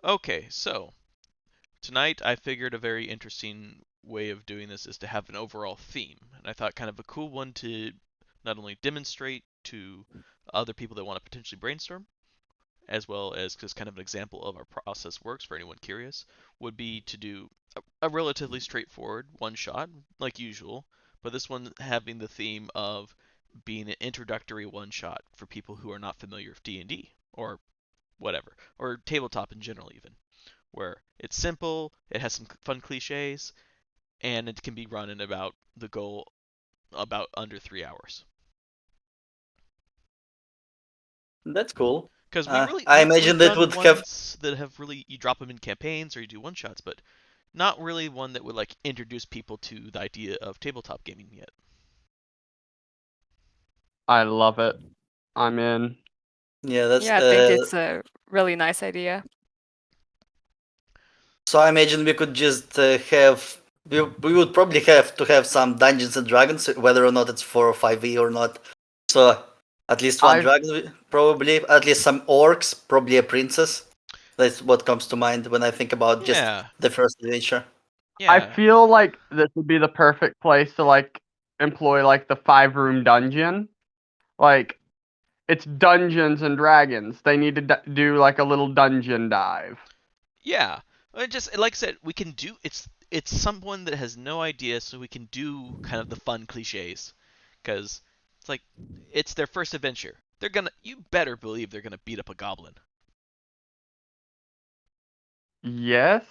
Okay, so tonight I figured a very interesting way of doing this is to have an overall theme. And I thought kind of a cool one to not only demonstrate to other people that want to potentially brainstorm, as well as just kind of an example of our process works for anyone curious, would be to do a relatively straightforward one shot, like usual, but this one having the theme of being an introductory one shot for people who are not familiar with D&D or whatever, or tabletop in general, even, where it's simple, it has some fun cliches, and it can be run in about the goal about under 3 hours. That's cool. Because I imagine we've that done would have. ones that have really you drop them in campaigns or you do one shots, but not really one that would like introduce people to the idea of tabletop gaming yet. I love it. I'm in. Yeah, that's. Yeah, I think it's a really nice idea. So I imagine we could just have. We would probably have to have some Dungeons and Dragons, whether or not it's 4 or 5e or not. So at least one I've dragon, probably. At least some orcs, probably a princess. That's what comes to mind when I think about just Yeah, the first adventure. I yeah, feel like this would be the perfect place to like employ like the 5-room dungeon. Like it's Dungeons and Dragons. They need to do like a little dungeon dive. yeah. Just like I said, we can do it's someone that has no idea, so we can do kind of the fun cliches, because it's like it's their first adventure. You better believe they're gonna beat up a goblin. Yes.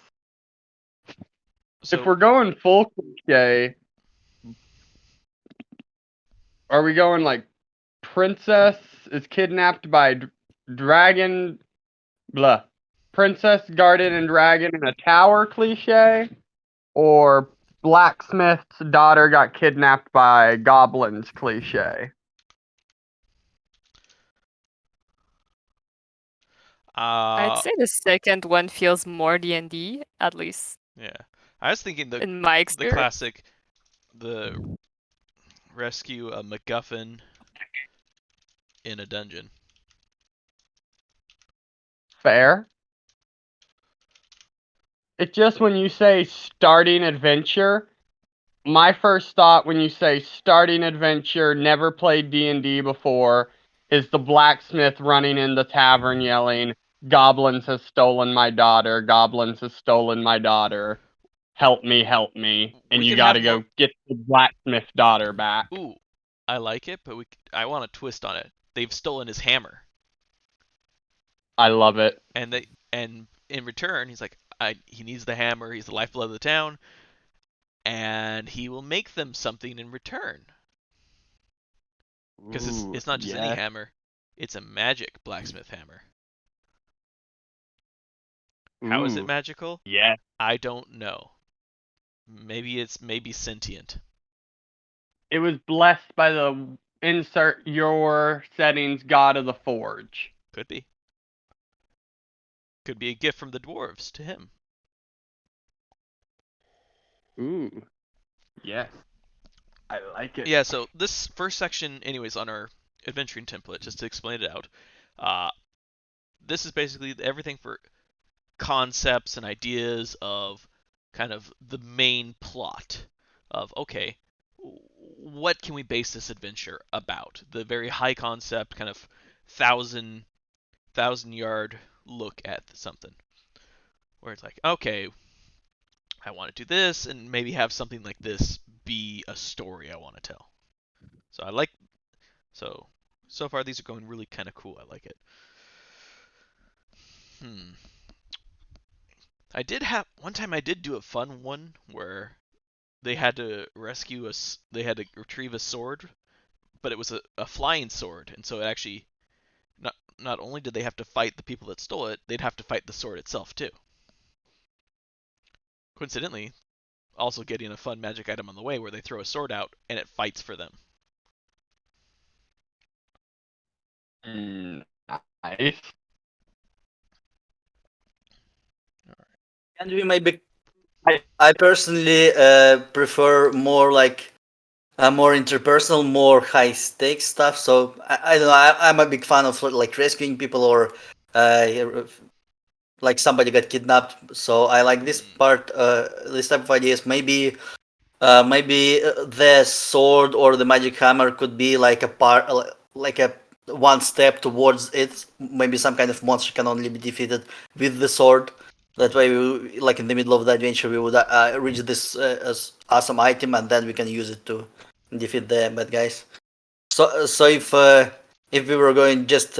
So If we're going full cliche, are we going like princess is kidnapped by dragon blah. Princess guarded and dragon in a tower cliche? Or blacksmith's daughter got kidnapped by goblins cliche? I'd say the second one feels more D&D, at least yeah, I was thinking in my the experience. classic, the rescue a MacGuffin in a dungeon. Fair. It's just when you say starting adventure, my first thought when you say starting adventure, never played D&D before, is the blacksmith running in the tavern yelling, "Goblins has stolen my daughter, goblins has stolen my daughter. Help me, help me." And We you could gotta have go get the blacksmith daughter back. Ooh, I like it, but I want a twist on it. They've stolen his hammer, I love it. and in return, he's like, he needs the hammer. He's the lifeblood of the town, and he will make them something in return. Because Ooh, it's not just any yes. hammer; it's a magic blacksmith hammer. How is it Ooh, magical? yes. I don't know. Maybe sentient. It was blessed by the insert your settings god of the forge. Could be. Could be a gift from the dwarves to him. Ooh, yes. I like it. Yeah, so this first section, anyways, on our adventuring template, just to explain it out, uh, this is basically everything for concepts and ideas of kind of the main plot of, okay, what can we base this adventure about? The very high concept, kind of thousand yard look at something, where it's like, okay, I want to do this, and maybe have something like this be a story I want to tell. So I like so far these are going really kind of cool. I like it. Hmm. I did have one time I did do a fun one where they had to rescue us. They had to retrieve a sword, but it was a flying sword, and so it actually not only did they have to fight the people that stole it, they'd have to fight the sword itself too. Coincidentally, also getting a fun magic item on the way where they throw a sword out and it fights for them. Nice. And we maybe. I personally prefer more like more interpersonal, more high stakes stuff. So I don't know. I'm a big fan of like rescuing people or like somebody got kidnapped. So I like this part, this type of ideas. Maybe the sword or the magic hammer could be like a part, like a one step towards it. Maybe some kind of monster can only be defeated with the sword. That way, like in the middle of the adventure, we would reach this awesome item, and then we can use it to defeat the bad guys. So if we were going just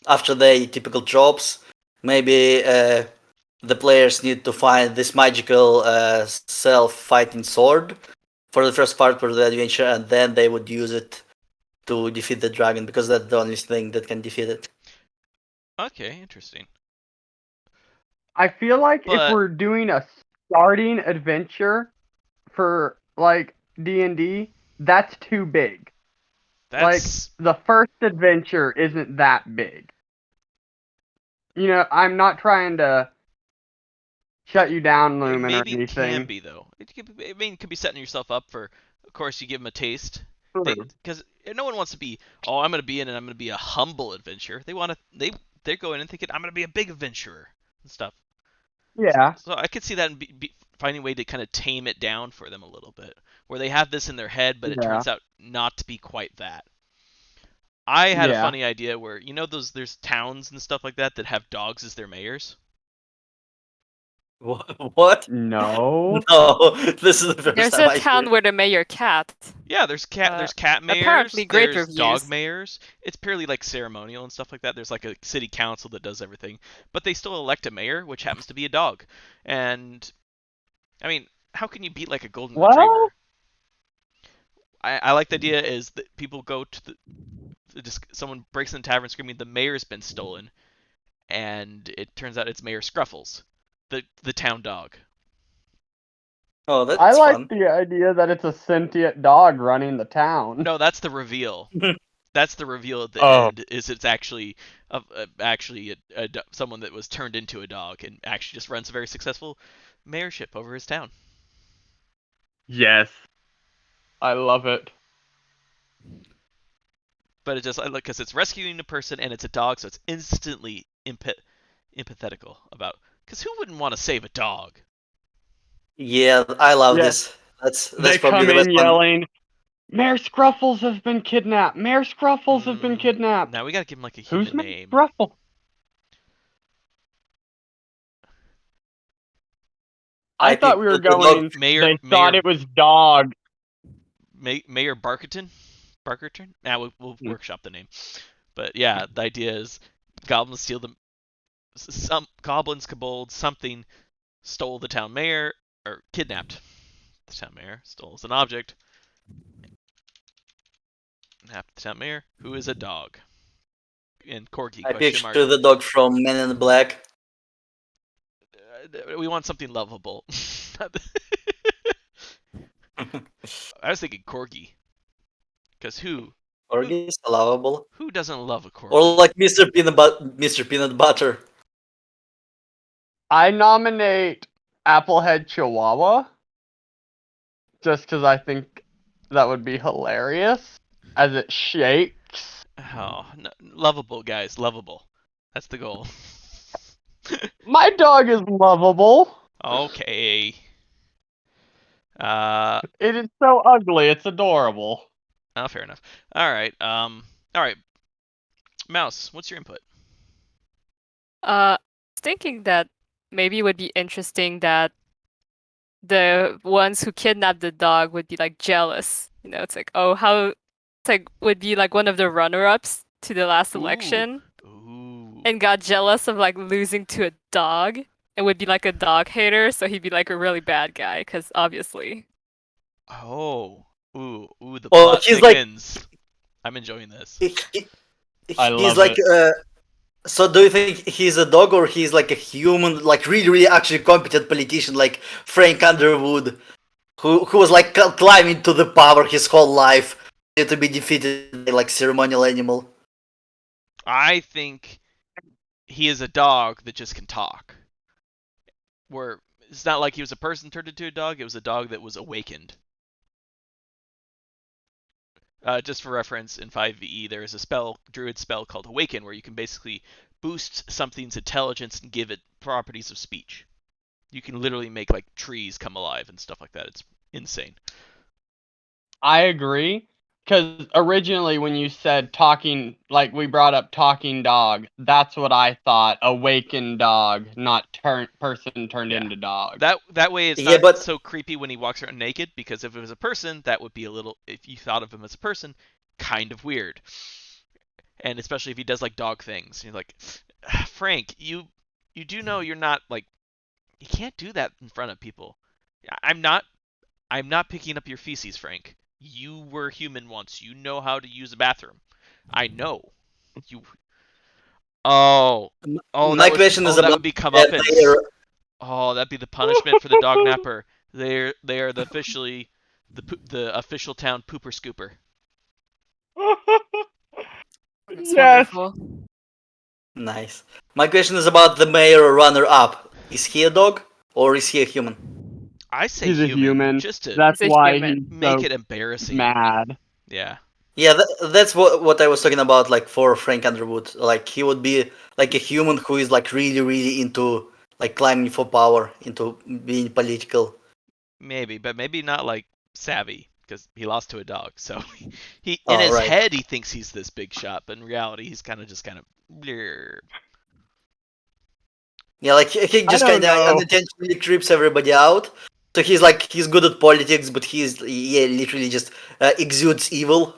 after the typical tropes, maybe the players need to find this magical self-fighting sword for the first part of the adventure, and then they would use it to defeat the dragon, because that's the only thing that can defeat it. Okay, interesting. I feel like if But- we're doing a starting adventure for like D&D, that's too big. That's Like the first adventure isn't that big. You know, I'm not trying to shut you down, Lumen, or maybe it can anything. be though. It could be setting yourself up for. Of course, you give them a taste. True. Because no one wants to be. Oh, I'm gonna be in and I'm gonna be a humble adventurer. They want to. They're going in thinking I'm gonna be a big adventurer and stuff. Yeah. So I could see that and finding a way to kind of tame it down for them a little bit, where they have this in their head, but it Yeah. turns out not to be quite that. I had a Yeah. funny idea where there's towns and stuff like that that have dogs as their mayors. What? No. No, this is the first There's time a I hear town it. with a mayor cat. Yeah, there's cat mayors, apparently great there's dog reviews. mayors. It's purely like ceremonial and stuff like that. There's like a city council that does everything, but they still elect a mayor, which happens to be a dog. And I mean, how can you beat like a golden Well- retriever? I like the idea is that people go to someone breaks in the tavern screaming the mayor's been stolen, and it turns out it's Mayor Scruffles, the town dog. Oh, that's I like fun. the idea that it's a sentient dog running the town. No, that's the reveal. That's the reveal at the Oh. end. Is it's actually someone that was turned into a dog and actually just runs a very successful mayorship over his town. Yes. I love it. But it just because it's rescuing a person and it's a dog, so it's instantly empathetical about. Because who wouldn't want to save a dog? Yeah, I love Yeah. this. That's They probably come the best in one. yelling, Mayor Scruffles has been kidnapped! Mayor Scruffles has been kidnapped! Now we gotta give him like a Who's human Mayor name. Scruffles? I thought we were picked the dog. going. Mayor Thought it was dog. Mayor Barkerton. Now we'll Hmm. workshop the name. But yeah, the idea is goblins steal them. Some goblins, kobolds, something stole the town mayor or kidnapped the town mayor. Stole as an object. Kidnapped the town mayor, who is a dog. And Corgi I question mark. picture the dog from Men in Black. We want something lovable. I was thinking Corgi. Because Corgi is lovable. who doesn't love a Corgi? Or like Mr. Peanut Butter. I nominate Applehead Chihuahua. Just because I think that would be hilarious. As it shakes. Oh, no, lovable, guys, lovable. That's the goal. My dog is lovable. Okay. It is so ugly, it's adorable. Oh, fair enough. All right. All right. Mouse, what's your input? Thinking that maybe it would be interesting that the ones who kidnapped the dog would be like jealous. You know, it's like, oh, how it's like would be like one of the runner-ups to the last election Ooh. and got jealous of like losing to a dog and would be like a dog hater, so he'd be like a really bad guy because obviously. Oh. Ooh. The Oh, plot he's like- thickens. I'm enjoying this. I He's love like it. so do you think he's a dog, or he's like a human, like really actually competent politician like Frank Underwood, who was like climbing to the power his whole life to be defeated by like ceremonial animal? I think he is a dog that just can talk. Where it's not like he was a person turned into a dog, it was a dog that was awakened. Just for reference, in 5e, there is a druid spell called Awaken, where you can basically boost something's intelligence and give it properties of speech. You can literally make like trees come alive and stuff like that. It's insane. I agree. Because originally, when you said talking, like we brought up talking dog, that's what I thought. Awakened dog, not person turned Yeah. into dog. That way it's Yeah, not but so creepy when he walks around naked, because if it was a person, that would be a little, if you thought of him as a person, kind of weird. And especially if he does like dog things. You're like, Frank, you do know you're not like, you can't do that in front of people. I'm not picking up your feces, Frank. You were human once. You know how to use a bathroom. I know. You. Oh. Oh, my question is that about would be their. comeuppance. Oh, that'd be the punishment for the dog napper. They are the official town pooper scooper. That's Yes. wonderful. Nice. My question is about the mayor runner-up. Is he a dog or is he a human? I say He's a human, human. just to That's He's a why human. he's make so it embarrassing. mad. Yeah. Yeah, that's what I was talking about. Like for Frank Underwood, like he would be like a human who is like really, really into like climbing for power, into being political. Maybe, but maybe not like savvy, because he lost to a dog. So he in Oh, his right. head he thinks he's this big shot, but in reality he's kind of bleh. Yeah, like he I just don't kind of know. unintentionally trips everybody out. So he's good at politics, but he's literally just exudes evil.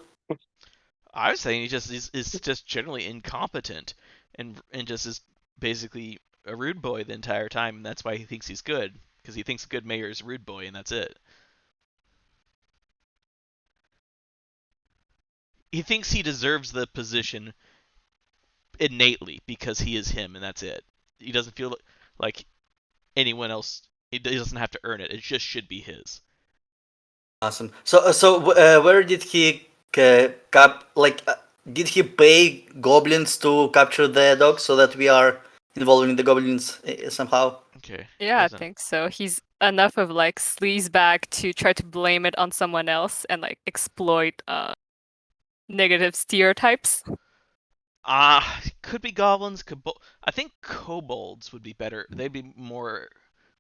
I was saying he just is just generally incompetent and just is basically a rude boy the entire time, and that's why he thinks he's good, because he thinks a good mayor is a rude boy, and that's it. He thinks he deserves the position innately because he is him, and that's it. He doesn't feel like anyone else. He doesn't have to earn it. It just should be his. Awesome. Where did he did he pay goblins to capture the dog so that we are involving the goblins somehow? Okay. Yeah, I Doesn't. think so. He's enough of like sleazebag to try to blame it on someone else and like exploit negative stereotypes. Could be goblins. I think kobolds would be better. They'd be more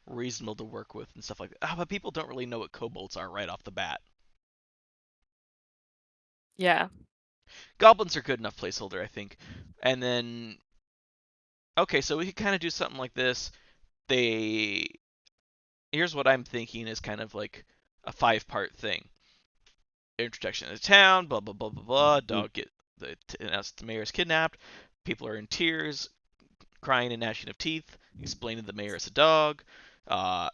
reasonable to work with and stuff like that. But people don't really know what kobolds are right off the bat. Yeah. Goblins are good enough placeholder, I think. And then, okay, so we could kind of do something like this. They Here's what I'm thinking is kind of like a 5-part thing. Introduction of the town, blah blah blah blah blah. Dog get the mayor's kidnapped. People are in tears, crying and gnashing of teeth, explaining the mayor is a dog. Uh,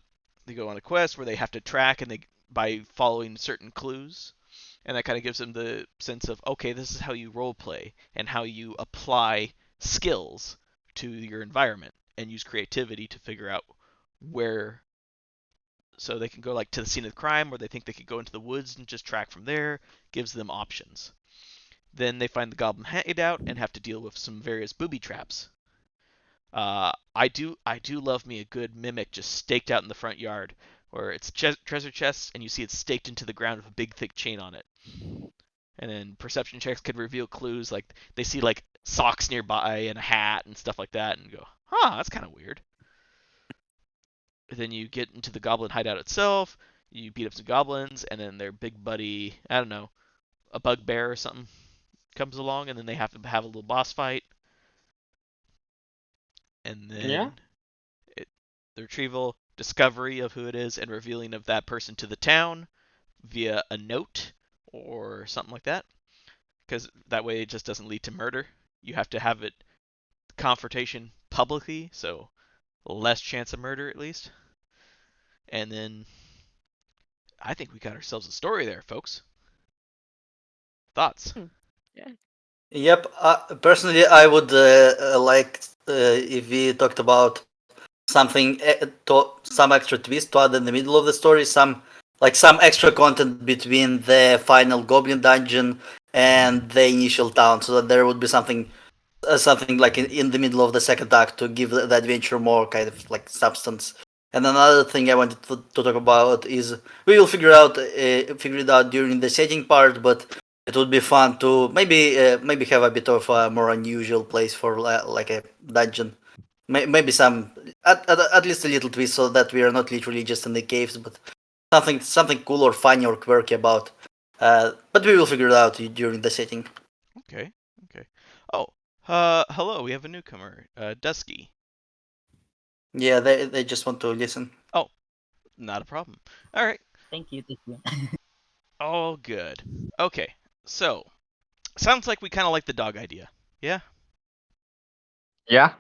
they go on a quest where they have to track and they by following certain clues, and that kind of gives them the sense of, okay, this is how you role play and how you apply skills to your environment and use creativity to figure out where. So they can go like to the scene of the crime, where they think they could go into the woods and just track from there. Gives them options. Then they find the goblin hideout and have to deal with some various booby traps. I do love me a good mimic just staked out in the front yard, where it's treasure chests and you see it staked into the ground with a big thick chain on it. And then perception checks could reveal clues, like they see like socks nearby and a hat and stuff like that, and go, huh, that's kind of weird. Then you get into the goblin hideout itself. You beat up some goblins, and then their big buddy, I don't know, a bugbear or something, comes along, and then they have to have a little boss fight. And Yeah. then the retrieval, discovery of who it is, and revealing of that person to the town via a note or something like that. Because that way it just doesn't lead to murder. You have to have it confrontation publicly, so less chance of murder at least. And then I think we got ourselves a story there, folks. Thoughts? Yeah. Yep. Personally, I would like if we talked about something some extra twist to add in the middle of the story, some extra content between the final goblin dungeon and the initial town, so that there would be something like in the middle of the second act to give the adventure more kind of like substance. And another thing I wanted to talk about is we will figure it out during the setting part, but It would be fun to maybe have a bit of a more unusual place for like a dungeon. Maybe some at least a little twist so that we are not literally just in the caves, but something cool or funny or quirky about. But we will figure it out during the setting. Okay. Okay. Oh, hello. We have a newcomer, Dusky. Yeah, they just want to listen. Oh, not a problem. All right. Thank you. All good. Okay. So, sounds like we kind of like the dog idea. Yeah. Yeah.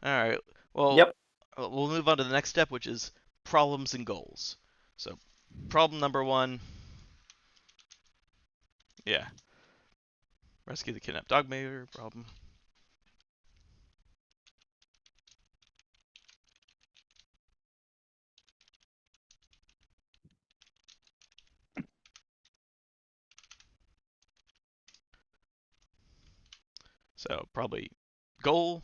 All right. Well, Yep. we'll move on to the next step, which is problems and goals. So, problem number 1. Yeah. Rescue the kidnapped dog mayor problem. So, probably goal,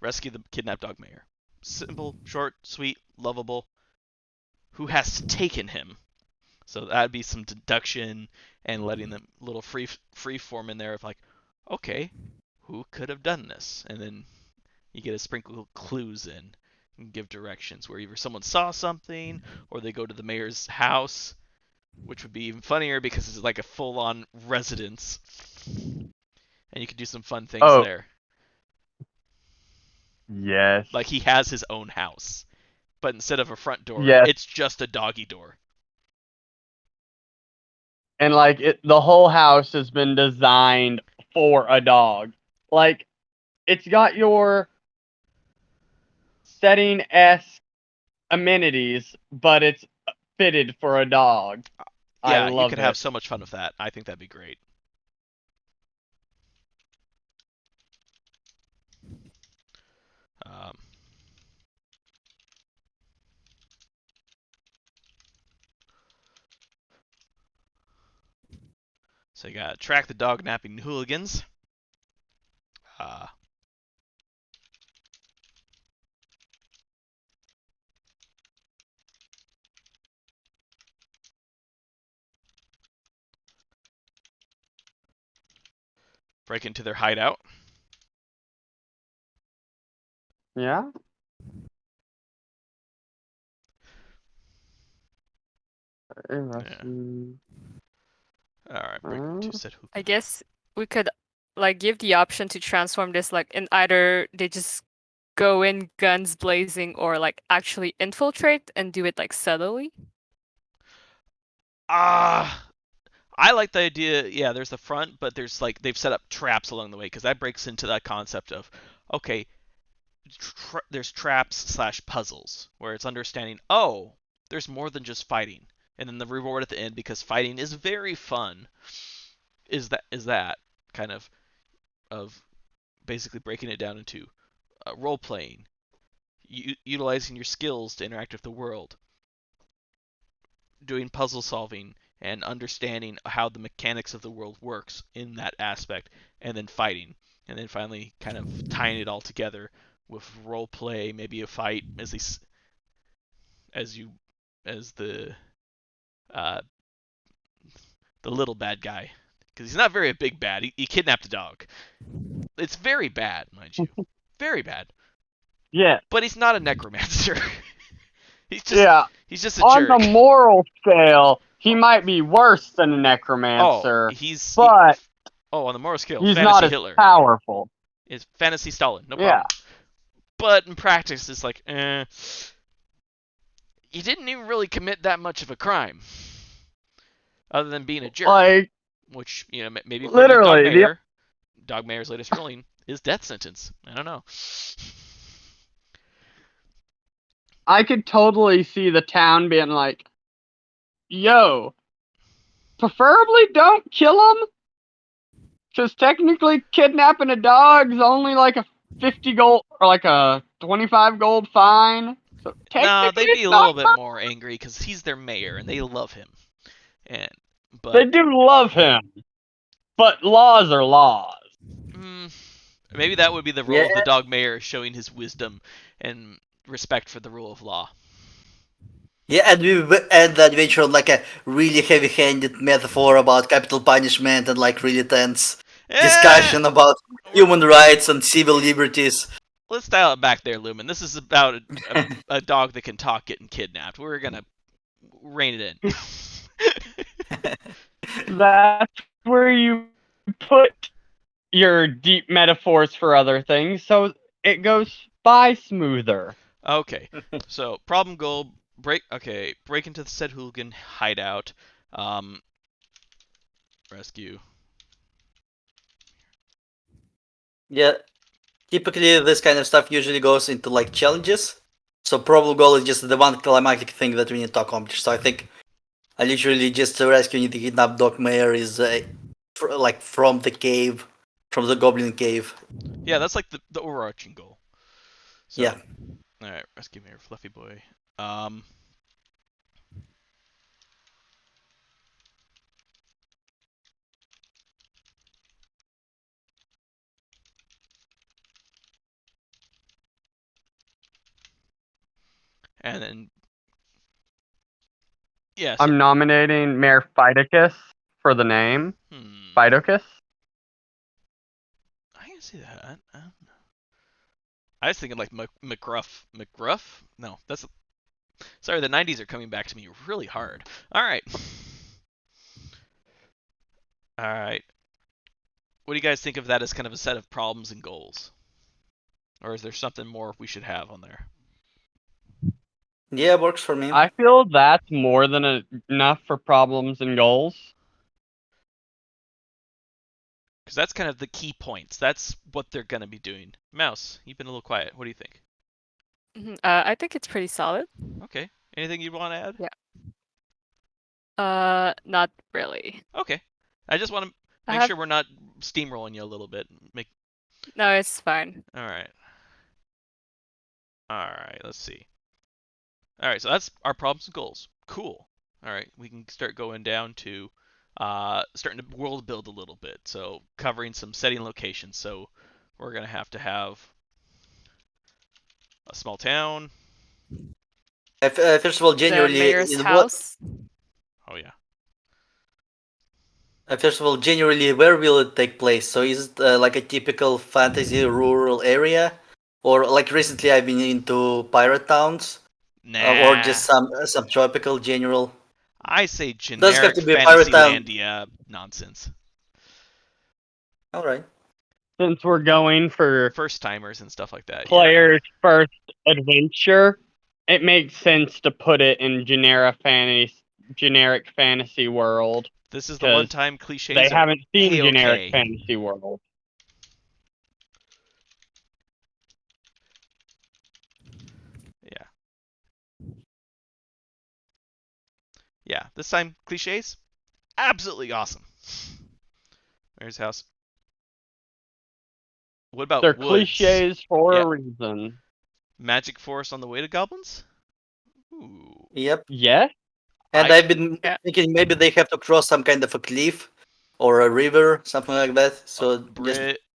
rescue the kidnapped dog mayor. Simple, short, sweet, lovable. Who has taken him? So that'd be some deduction and letting them little free form in there of like, okay, who could have done this? And then you get a sprinkle of clues in and give directions where either someone saw something or they go to the mayor's house, which would be even funnier because it's like a full-on residence, and you could do some fun things Oh. there. Yes. Like he has his own house, but instead of a front door, Yes. it's just a doggy door. And like the whole house has been designed for a dog. Like it's got your setting esque amenities, but it's fitted for a dog. I Yeah, you love could it. have so much fun with that. I think that'd be great. Um, so you gotta track the dog napping hooligans. Break into their hideout. Yeah. Alright, break into said hoop. I guess we could like give the option to transform this like in either they just go in guns blazing or like actually infiltrate and do it like subtly. I like the idea. Yeah, there's the front, but there's like they've set up traps along the way because that breaks into that concept of okay, there's traps slash puzzles where it's understanding. Oh, there's more than just fighting, and then the reward at the end because fighting is very fun. Is that kind of basically breaking it down into role playing, utilizing your skills to interact with the world, doing puzzle solving and understanding how the mechanics of the world works in that aspect, and then fighting, and then finally kind of tying it all together with role play, maybe a fight as the little bad guy, because he's not very a big bad. He kidnapped a dog. It's very bad, mind you, very bad. Yeah. But he's not a necromancer. he's just a On jerk. the moral scale, he might be worse than a necromancer. On the moral scale, he's fantasy not as Hitler. Powerful. It's fantasy Stalin, no problem. But in practice, it's like, you didn't even really commit that much of a crime, other than being a jerk. Like, which maybe literally, Dog Mayor's latest ruling is death sentence. I don't know. I could totally see the town being like, yo, preferably don't kill him, because technically kidnapping a dog's only like a 50 gold, or like a 25 gold fine. So No, they'd be a little bit more angry because he's their mayor and they love him. But they do love him, but laws are laws. Maybe that would be the role of the dog mayor, showing his wisdom and respect for the rule of law. Yeah, and we end the adventure on like a really heavy-handed metaphor about capital punishment and like really tense Eh, discussion about we're, human rights and civil liberties. let's dial it back there, Lumen. This is about a dog that can talk getting kidnapped. We're gonna rein it in. That's where you put your deep metaphors for other things, so it goes by smoother. Okay, so problem goal: break. Okay, break into the said hooligan hideout. Um, rescue. Yeah, typically this kind of stuff usually goes into like challenges. So probable goal is just the one climactic thing that we need to accomplish. So I think I literally just rescuing the kidnapped dog mayor is like from the cave, from the goblin cave. Yeah, that's like the overarching goal. So, Yeah. all right, rescue Mayor Fluffy Boy. Um, and then yeah, so I'm nominating Mayor Phytocus for the name. Phytocus? I can see that. I was thinking like McGruff. McGruff? No, that's sorry. The '90s are coming back to me really hard. All right, all right. What do you guys think of that as kind of a set of problems and goals, or is there something more we should have on there? Yeah, works for me. I feel that's more than enough for problems and goals. Because that's kind of the key points. That's what they're gonna be doing. Mouse, you've been a little quiet. What do you think? I think it's pretty solid. Okay. Anything you'd want to add? Yeah. Not really. Okay. I just want to I make have sure we're not steamrolling you a little bit. Make. no, it's fine. All right. All right. Let's see. All right. So that's our problems and goals. Cool. All right. We can start going down to starting to world build a little bit. So covering some setting locations. So we're gonna have to have a small town. First of all, The genuinely, mayor's in what? house. Oh yeah. First of all, genuinely, where will it take place? So is it like a typical fantasy rural area, or like recently I've been into pirate towns, or Nah. just some tropical general? I say Doesn't have generic to be a pirate town. Fantasylandia nonsense. All right. Since we're going for First timers and stuff like that. Yeah. player's first adventure, it makes sense to put it in generic fantasy world, This is the one because time they cliches are haven't seen generic A-okay. fantasy world. Yeah. Yeah. This time cliches, absolutely awesome. There's house. What about They're woods? cliches for Yeah. a reason. Magic forest on the way to goblins? Ooh. Yep. Yes? And I I've been Yeah. thinking maybe they have to cross some kind of a cliff or a river, something like that. So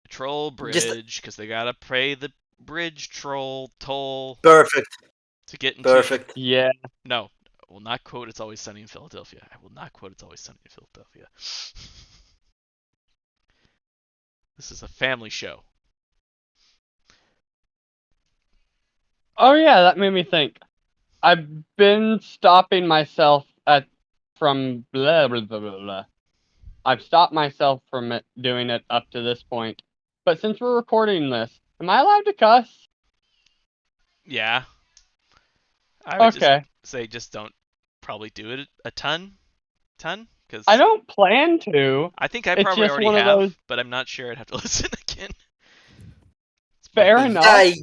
troll just bridge because they gotta pay the bridge troll toll perfect, to get into. perfect. Yeah. No, I will not quote "It's Always Sunny in Philadelphia." I will not quote "It's Always Sunny in Philadelphia." This is a family show. Oh yeah, that made me think. I've been stopping myself from blah blah blah blah. Blah. I've stopped myself from doing it up to this point. But since we're recording this, am I allowed to cuss? Yeah, I would just Okay. say just don't probably do it a ton, because I don't plan to. I think I It's probably just already one of have, those. but I'm not sure. I'd have to listen again. Fair enough. Yeah,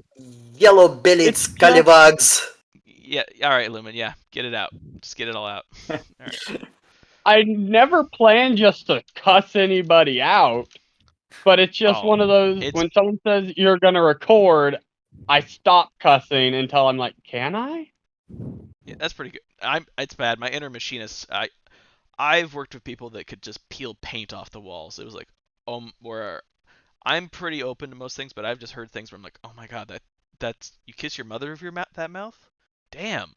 yellow-bellied It's just scallywags. Yeah, all right, Lumen. Yeah, get it out. Just get it all out. All right. I never plan just to cuss anybody out. But it's just Oh, one of those, it's when someone says you're gonna record, I stop cussing until I'm like, can I? yeah, that's pretty good. It's bad. My inner machinist. I've worked with people that could just peel paint off the walls. It was like, where I'm pretty open to most things, but I've just heard things where I'm like, oh my god, that's you kiss your mother with that mouth? Damn.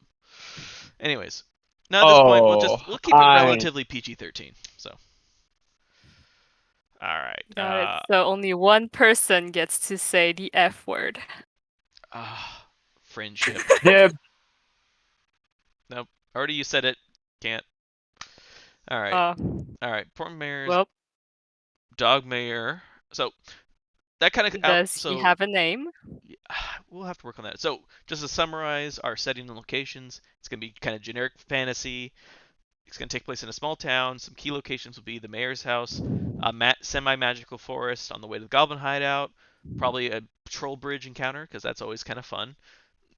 Anyways, now at this point we'll keep it I relatively PG-13. So, all right. Got it. So only one person gets to say the F word. Friendship. dib. Nope. Already you said it. Can't. All right. Oh, All right. Porn mayor's well, dog mayor. So that kind of does he so have a name? we'll have to work on that. So just to summarize our setting and locations, it's gonna be kind of generic fantasy. It's gonna take place in a small town. Some key locations will be the mayor's house, a semi-magical forest on the way to the goblin hideout, probably a troll bridge encounter because that's always kind of fun.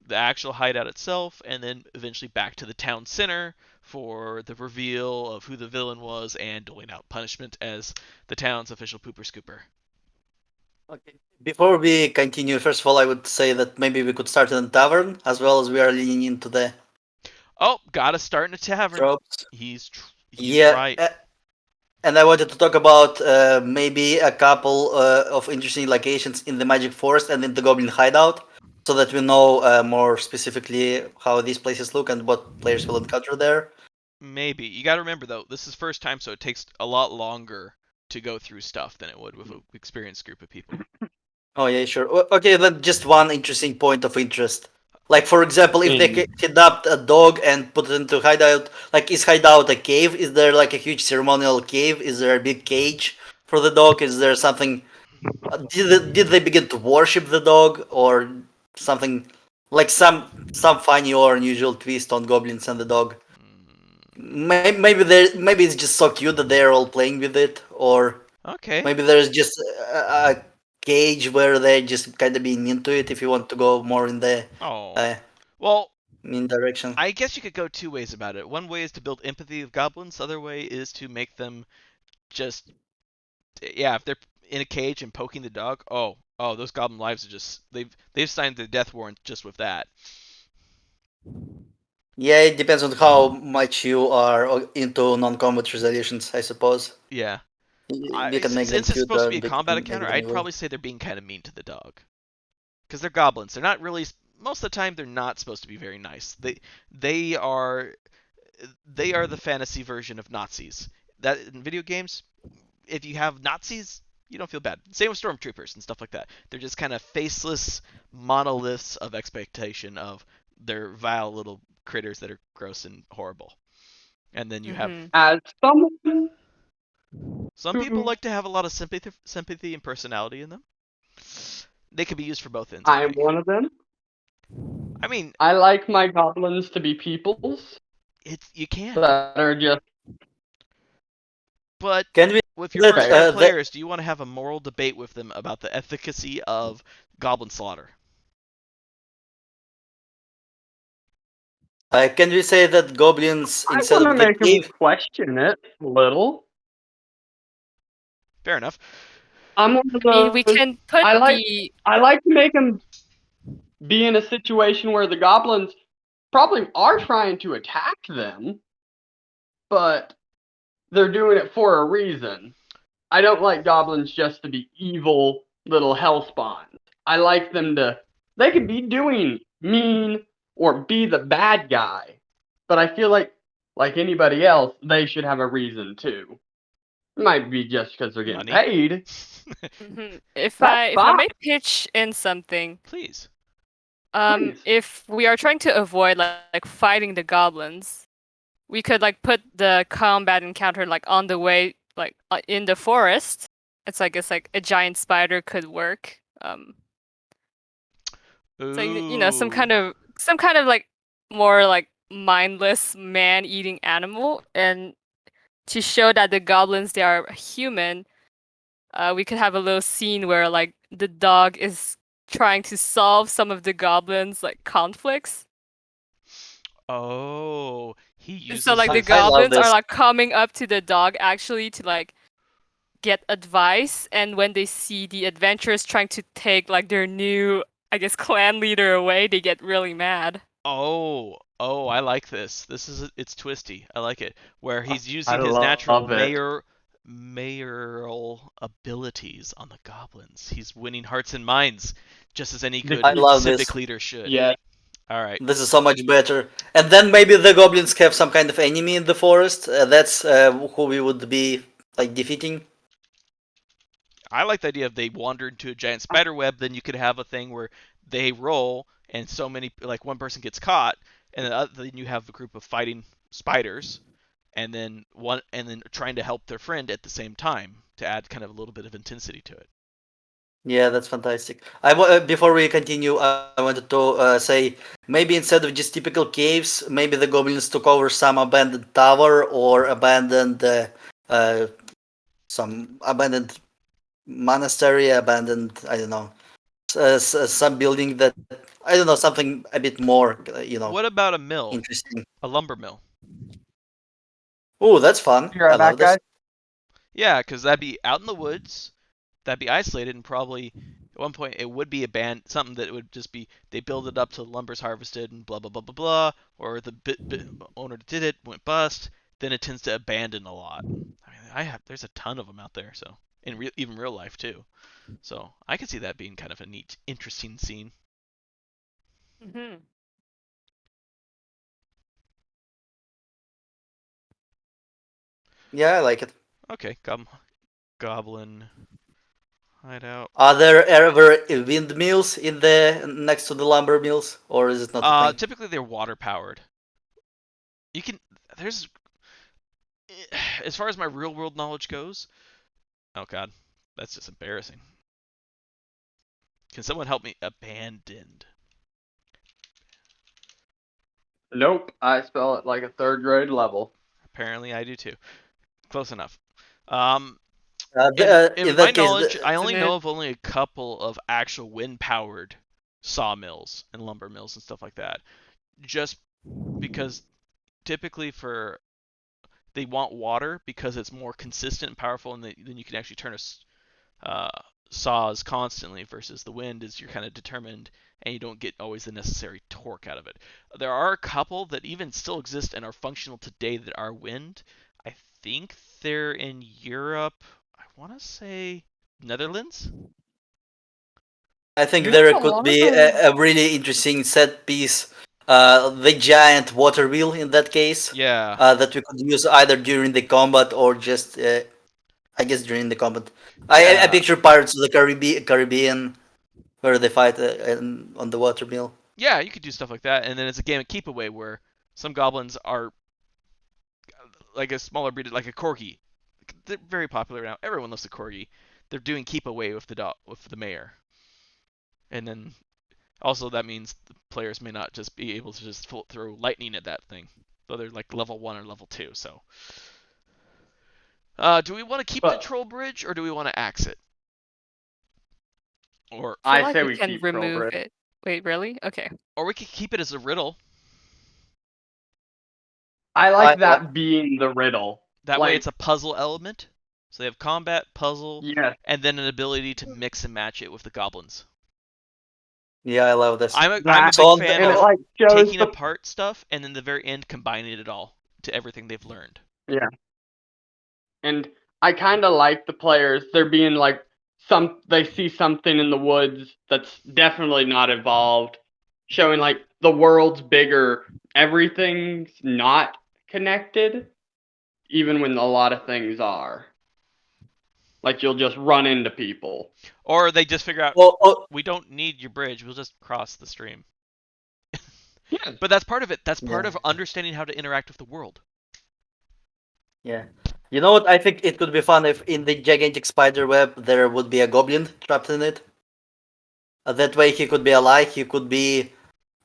The actual hideout itself, and then eventually back to the town center for the reveal of who the villain was and doling out punishment as the town's official pooper scooper. Okay. Before we continue, first of all, I would say that maybe we could start in a tavern, as well as we are leaning into the Oh, gotta start in a tavern. tropes. He's Yeah, right. and I wanted to talk about maybe a couple of interesting locations in the Magic Forest and in the Goblin Hideout, so that we know more specifically how these places look and what players will encounter there. Maybe. You gotta remember though, this is first time, so it takes a lot longer to go through stuff than it would with an experienced group of people. Oh yeah, sure. Okay, then just one interesting point of interest. Like for example, if they kidnapped a dog and put it into hideout, like is hideout a cave? Is there like a huge ceremonial cave? Is there a big cage for the dog? Is there something? Did they begin to worship the dog or something like some funny or unusual twist on goblins and the dog? Maybe it's just so cute that they're all playing with it, or Okay. maybe there's just a cage where they're just kind of being into it. If you want to go more in the Oh. uh, Well, mean direction. I guess you could go two ways about it. One way is to build empathy with goblins. The other way is to make them just, yeah, if they're in a cage and poking the dog, oh, those goblin lives are just they've signed the death warrant just with that. Yeah, it depends on how much you are into non-combat resolutions, I suppose. Yeah. You can make them Since it's cute supposed to or be a you combat can make encounter, them I'd evil. probably say they're being kind of mean to the dog. Because they're goblins. They're not really. Most of the time, they're not supposed to be very nice. They are the fantasy version of Nazis. That in video games, if you have Nazis, you don't feel bad. Same with stormtroopers and stuff like that. They're just kind of faceless monoliths of expectation of their vile little critters that are gross and horrible. And then you have As someone some people who like to have a lot of sympathy and personality in them. They can be used for both ends, I I am think. one of them, I mean, I like my goblins to be peoples you can, that are just but Can we with your let first time fair. players, do you want to have a moral debate with them about the efficacy of goblin slaughter? can we say that goblins I instead want to of the make them cave? question it a little. Fair enough. I'm one of I mean, we those. can put I like the I like to make them be in a situation where the goblins probably are trying to attack them, but they're doing it for a reason. I don't like goblins just to be evil little hell spawns. I like them to. They could be doing mean or be the bad guy, but I feel like anybody else, they should have a reason too. It might be just because they're getting Money. paid. if That's I may fine. pitch in something, Please. Please. if we are trying to avoid like fighting the goblins, we could like put the combat encounter like on the way, like in the forest. It's like a giant spider could work. So you know some Ooh. kind of like more like mindless man-eating animal, and to show that the goblins they are human, we could have a little scene where like the dog is trying to solve some of the goblins like conflicts. Oh, he So uses like the his. I love goblins are this. like coming up to the dog actually to like get advice, and when they see the adventurers trying to take like their new, I guess, clan leader away, they get really mad. Oh, I like this. It's twisty. I like it. Where he's I using his natural love it. mayoral abilities on the goblins. He's winning hearts and minds, just as any The good I love civic this. leader should. yeah, All right. This is so much better. And then maybe the goblins have some kind of enemy in the forest. That's who we would be like defeating. I like the idea of they wander into a giant spider web. Then you could have a thing where they roll, and so many like one person gets caught, and then you have a group of fighting spiders, and then trying to help their friend at the same time to add kind of a little bit of intensity to it. Yeah, that's fantastic. Before we continue, I wanted to say maybe instead of just typical caves, maybe the goblins took over some abandoned tower or abandoned uh, some abandoned monastery, abandoned I don't know some building that I don't know something a bit more What about a mill, interesting. a lumber mill? Oh, that's fun. Be I right love back, this. guys. Yeah, because that'd be out in the woods, that'd be isolated, and probably at one point it would be a band something that would just be they build it up till lumber's harvested and blah blah blah blah blah, or the bit owner did it went bust, then it tends to abandon a lot. I mean, there's a ton of them out there, so in even real life too. So I could see that being kind of a neat, interesting scene. Hmm. Yeah, I like it. Okay, goblin hideout. Are there ever windmills in the next to the lumber mills, or is it not a thing? Typically they're water powered. You can there's as far as my real world knowledge goes. Oh god, that's just embarrassing. Can someone help me? Abandoned. Nope, I spell it like a third grade level. Apparently I do too. Close enough. Um, In in my that case, knowledge, I Isn't only know it? of only a couple of actual wind powered sawmills and lumber mills and stuff like that. Just because typically for they want water because it's more consistent and powerful, and then you can actually turn uh, saws constantly versus the wind is you're kind of determined and you don't get always the necessary torque out of it. There are a couple that even still exist and are functional today that are wind. I think they're in Europe. I want to say Netherlands. I think There's there a could lot be of a really interesting set piece. The giant water wheel in that case, Yeah, that we could use either during the combat or just, I guess, during the combat. I yeah, picture Pirates of the Caribbean where they fight on the water wheel. yeah. You could do stuff like that, and then it's a game of keep away where some goblins are like a smaller breed, like a corgi. They're very popular now. Everyone loves the corgi. They're doing keep away with the mayor, and then also that means the players may not just be able to just throw lightning at that thing, though they're like level 1 or level 2. So, do we want to keep the but troll bridge or do we want to axe it? Or I feel I like say we we can keep remove Trowbridge. it. Wait, really? Okay. we could keep it as a riddle. I I like that being the riddle. That way it's Like, a puzzle element. So they have combat, puzzle, yes, and then an ability to mix and match it with the goblins. Yeah, I love this. I'm a that, So big on fan and it of like shows taking the apart stuff and then the very end combining it all to everything they've learned. yeah. And I kind of like the players. They're being like they see something in the woods that's definitely not evolved, showing like the world's bigger. Everything's not connected, even when a lot of things are. Like you'll just run into people. Or they just figure out oh, we don't need your bridge, we'll just cross the stream. Yeah. But that's part of it. That's part yeah, of understanding how to interact with the world. yeah. You know what? I think it could be fun if in the gigantic spider web there would be a goblin trapped in it. That way he could be alive. He could be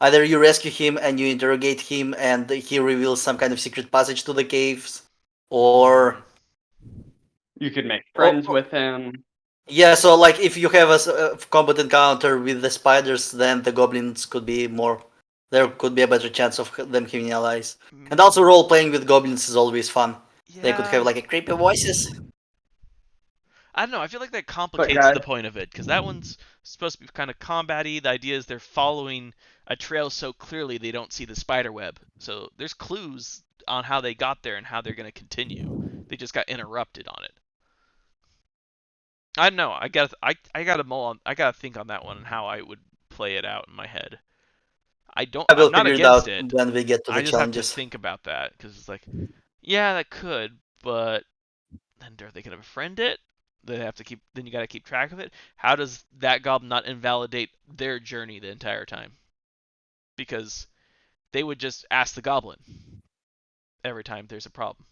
either you rescue him and you interrogate him and he reveals some kind of secret passage to the caves, or Mm. You could make or, friends with him. yeah. So like if you have a combat encounter with the spiders, then the goblins could be more. There could be a better chance of them having allies. And also Mm, role playing with goblins is always fun. They could have yeah. like a creepy voices. I don't know. I feel like that But complicates guys, the point of it because that one's supposed to be kind of combat-y. The idea is they're following a trail so clearly they don't see the spider web. So there's clues on how they got there and how they're going to continue. They just got interrupted on it. I don't know. I gotta mull on. I gotta think on that one and how I would play it out in my head. I will I'm not figure it against out it. when we get to the I just have to challenges. think about that because it's like, yeah, that could, but then are they gonna befriend it? They have to keep. Then you got to keep track of it. How does that goblin not invalidate their journey the entire time? Because they would just ask the goblin every time there's a problem.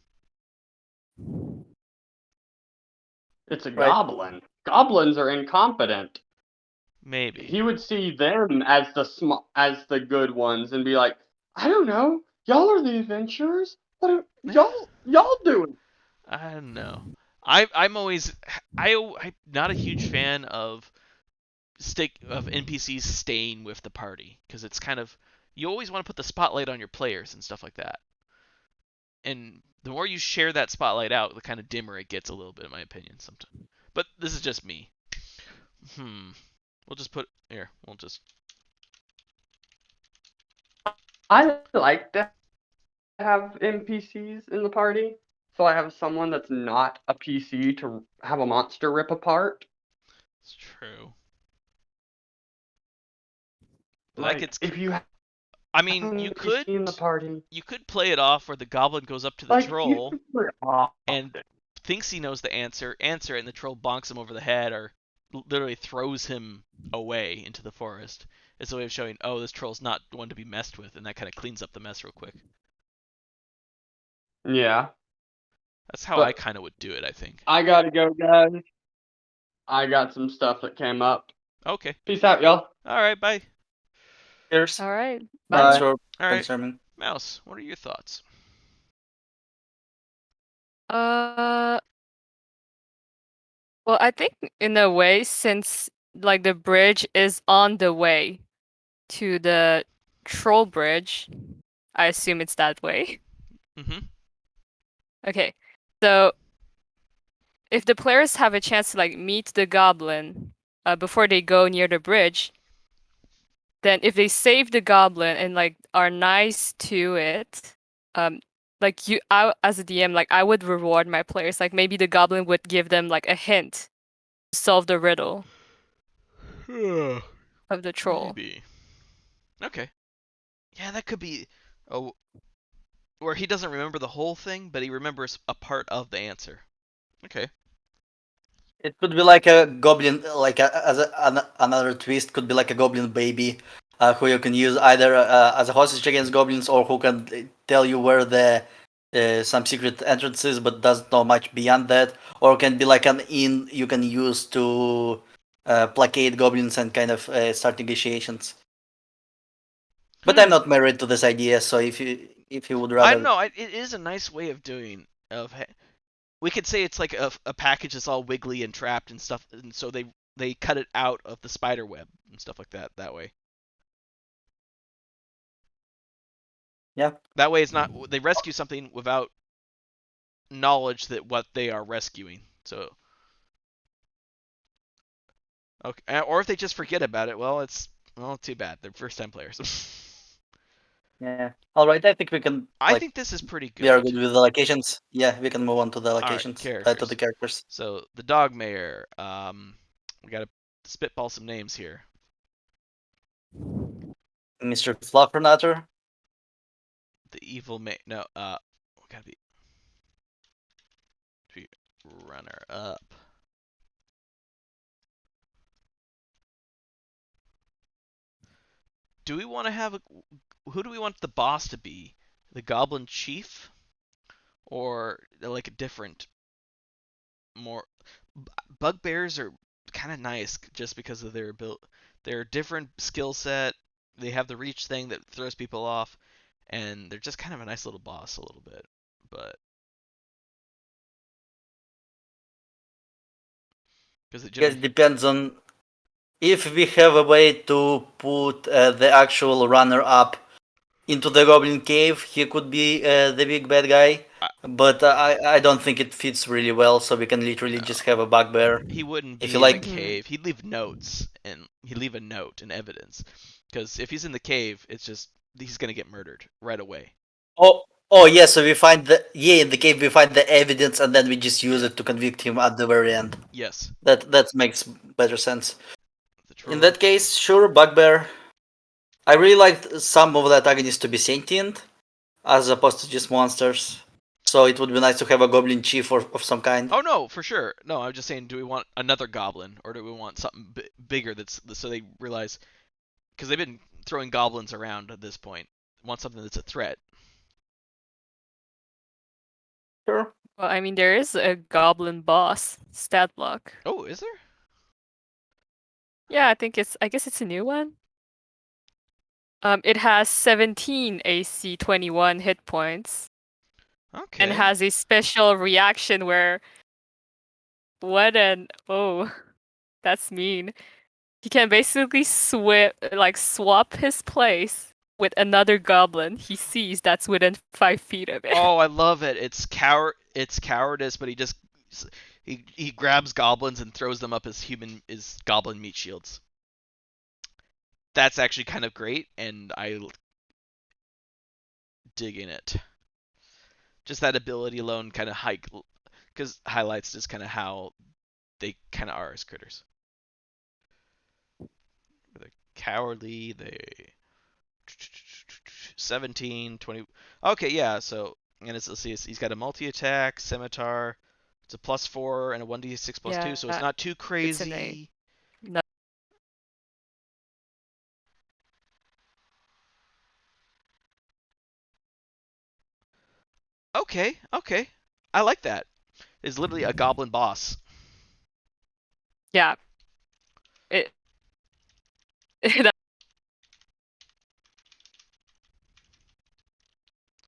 It's a Right. goblin. Goblins are incompetent. Maybe. He would see them as the good ones and be like, I don't know, y'all are the adventurers. What are y'all doing? I don't know. I'm always I'm not a huge fan of NPCs staying with the party because it's kind of you always want to put the spotlight on your players and stuff like that. And the more you share that spotlight out, the kind of dimmer it gets a little bit, in my opinion. Sometimes, but this is just me. We'll just put here. We'll just. I like to have NPCs in the party, so I have someone that's not a PC to have a monster rip apart. It's true. But that Like, gets. if you have I an mean, NPC in the party, you could play it off where the goblin goes up to the like, you troll can put it off. and thinks he knows the answer it, and the troll bonks him over the head or literally throws him away into the forest. It's a way of showing, oh, this troll's not one to be messed with, and that kind of cleans up the mess real quick. Yeah. That's how But I kind of would do it, I think. I gotta go, guys. I got some stuff that came up. Okay. Peace out, y'all. All right, bye. Cheers. All right. Thanks Bye. for All right. brainstorming. Mouse, what are your thoughts? Uh, well, I think in a way, since like the bridge is on the way to the troll bridge, I assume it's that way. Mm-hmm. Okay, so if the players have a chance to like meet the goblin before they go near the bridge, then if they save the goblin and like are nice to it, like I as a DM, like I would reward my players. Like maybe the goblin would give them like a hint to solve the riddle of the troll. Maybe. Okay. Yeah, that could be. Oh, where he doesn't remember the whole thing, but he remembers a part of the answer. Okay. It could be like a goblin, like another twist could be like a goblin baby, who you can use either as a hostage against goblins, or who can tell you where the some secret entrance is, but doesn't know much beyond that, or can be like an inn you can use to placate goblins and kind of start negotiations. But I'm not married to this idea, so if you would I don't rather, know. It is a nice way of doing. We could say it's like a package that's all wiggly and trapped and stuff, and so they cut it out of the spider web and stuff like that. That way. yeah. That way, it's not they rescue something without knowledge that what they are rescuing. So. Okay. Or if they just forget about it, well, it's too bad. They're first time players. Yeah. All right. I think we can. I think this is pretty We are good. good with the allocations. Yeah, we can move on to the All right, allocations. To the characters. characters. So the dog mayor. We gotta spitball some names here. Mr. Fluffernutter. The evil mayor. No. We gotta be runner up. Do we want to have who do we want the boss to be? The Goblin Chief, or like a different, more bugbears are kind of nice just because of their their different skill set. They have the reach thing that throws people off, and they're just kind of a nice little boss a little bit. But because it Guess generally, depends on if we have a way to put the actual runner up into the Goblin Cave. He could be the big bad guy, I, but I don't think it fits really well. So we can literally no, just have a bugbear. he wouldn't If be you in the like, cave. He'd leave notes, and he'd leave a note and evidence. Because if he's in the cave, it's just he's gonna get murdered right away. oh yeah. So we find in the cave we find the evidence, and then we just use Yeah. it to convict him at the very end. Yes. That makes better sense. The In troll. that case, sure, bugbear. I really liked some of the antagonists to be sentient, as opposed to just monsters. So it would be nice to have a goblin chief of some kind. Oh no, for sure. No, I'm just saying, do we want another goblin, or do we want something bigger that's so they realize, because they've been throwing goblins around at this point, want something that's a threat. Sure. Well, I mean, there is a goblin boss stat block. Oh, is there? Yeah, I guess it's a new one. It has 17 AC, 21 hit points, Okay. and has a special reaction where oh, that's mean. He can basically swap his place with another goblin he sees that's within 5 feet of it. Oh, I love it. It's cowardice, but he grabs goblins and throws them up as goblin meat shields. That's actually kind of great, and I dig in it. Just that ability alone kind of highlights just kind of how they kind of are as critters. They're cowardly. They 17, 20. Okay, yeah. So and let's see. He's got a multi-attack scimitar. It's a +4 and a 1d6 +2, so it's not too crazy. No. Okay, okay. I like that. It's literally a goblin boss. Yeah. It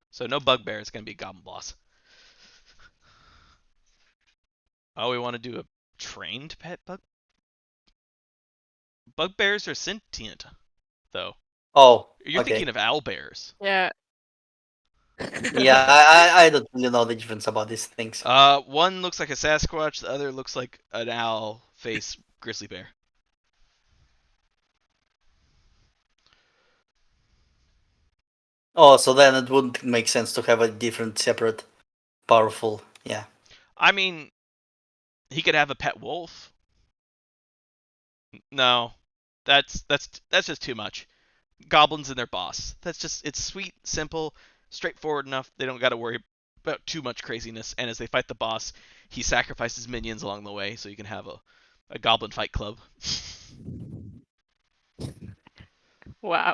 So no bugbear. It's gonna be a goblin boss. Oh, we want to do a trained pet bug. Bugbears are sentient, though. Oh, You're okay. thinking of owlbears. Yeah. Yeah, I don't really know the difference about these things. One looks like a Sasquatch. The other looks like an owl face grizzly bear. Oh, so then it wouldn't make sense to have a different, separate, powerful. Yeah. I mean, he could have a pet wolf. No, that's just too much. Goblins and their boss. It's sweet, simple, straightforward enough. They don't got to worry about too much craziness. And as they fight the boss, he sacrifices minions along the way, so you can have a goblin fight club. Wow.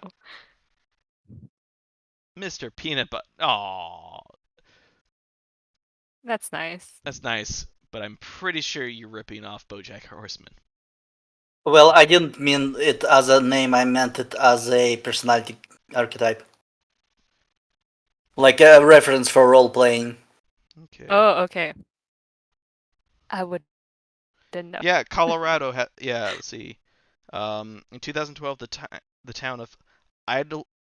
Mr. Peanut Butter. Aww, That's nice. that's nice. But I'm pretty sure you're ripping off BoJack Horseman. Well, I didn't mean it as a name. I meant it as a personality archetype, like a reference for role playing. Okay. Oh, okay. I didn't know. Yeah, Colorado. Yeah, let's see. In 2012, the town of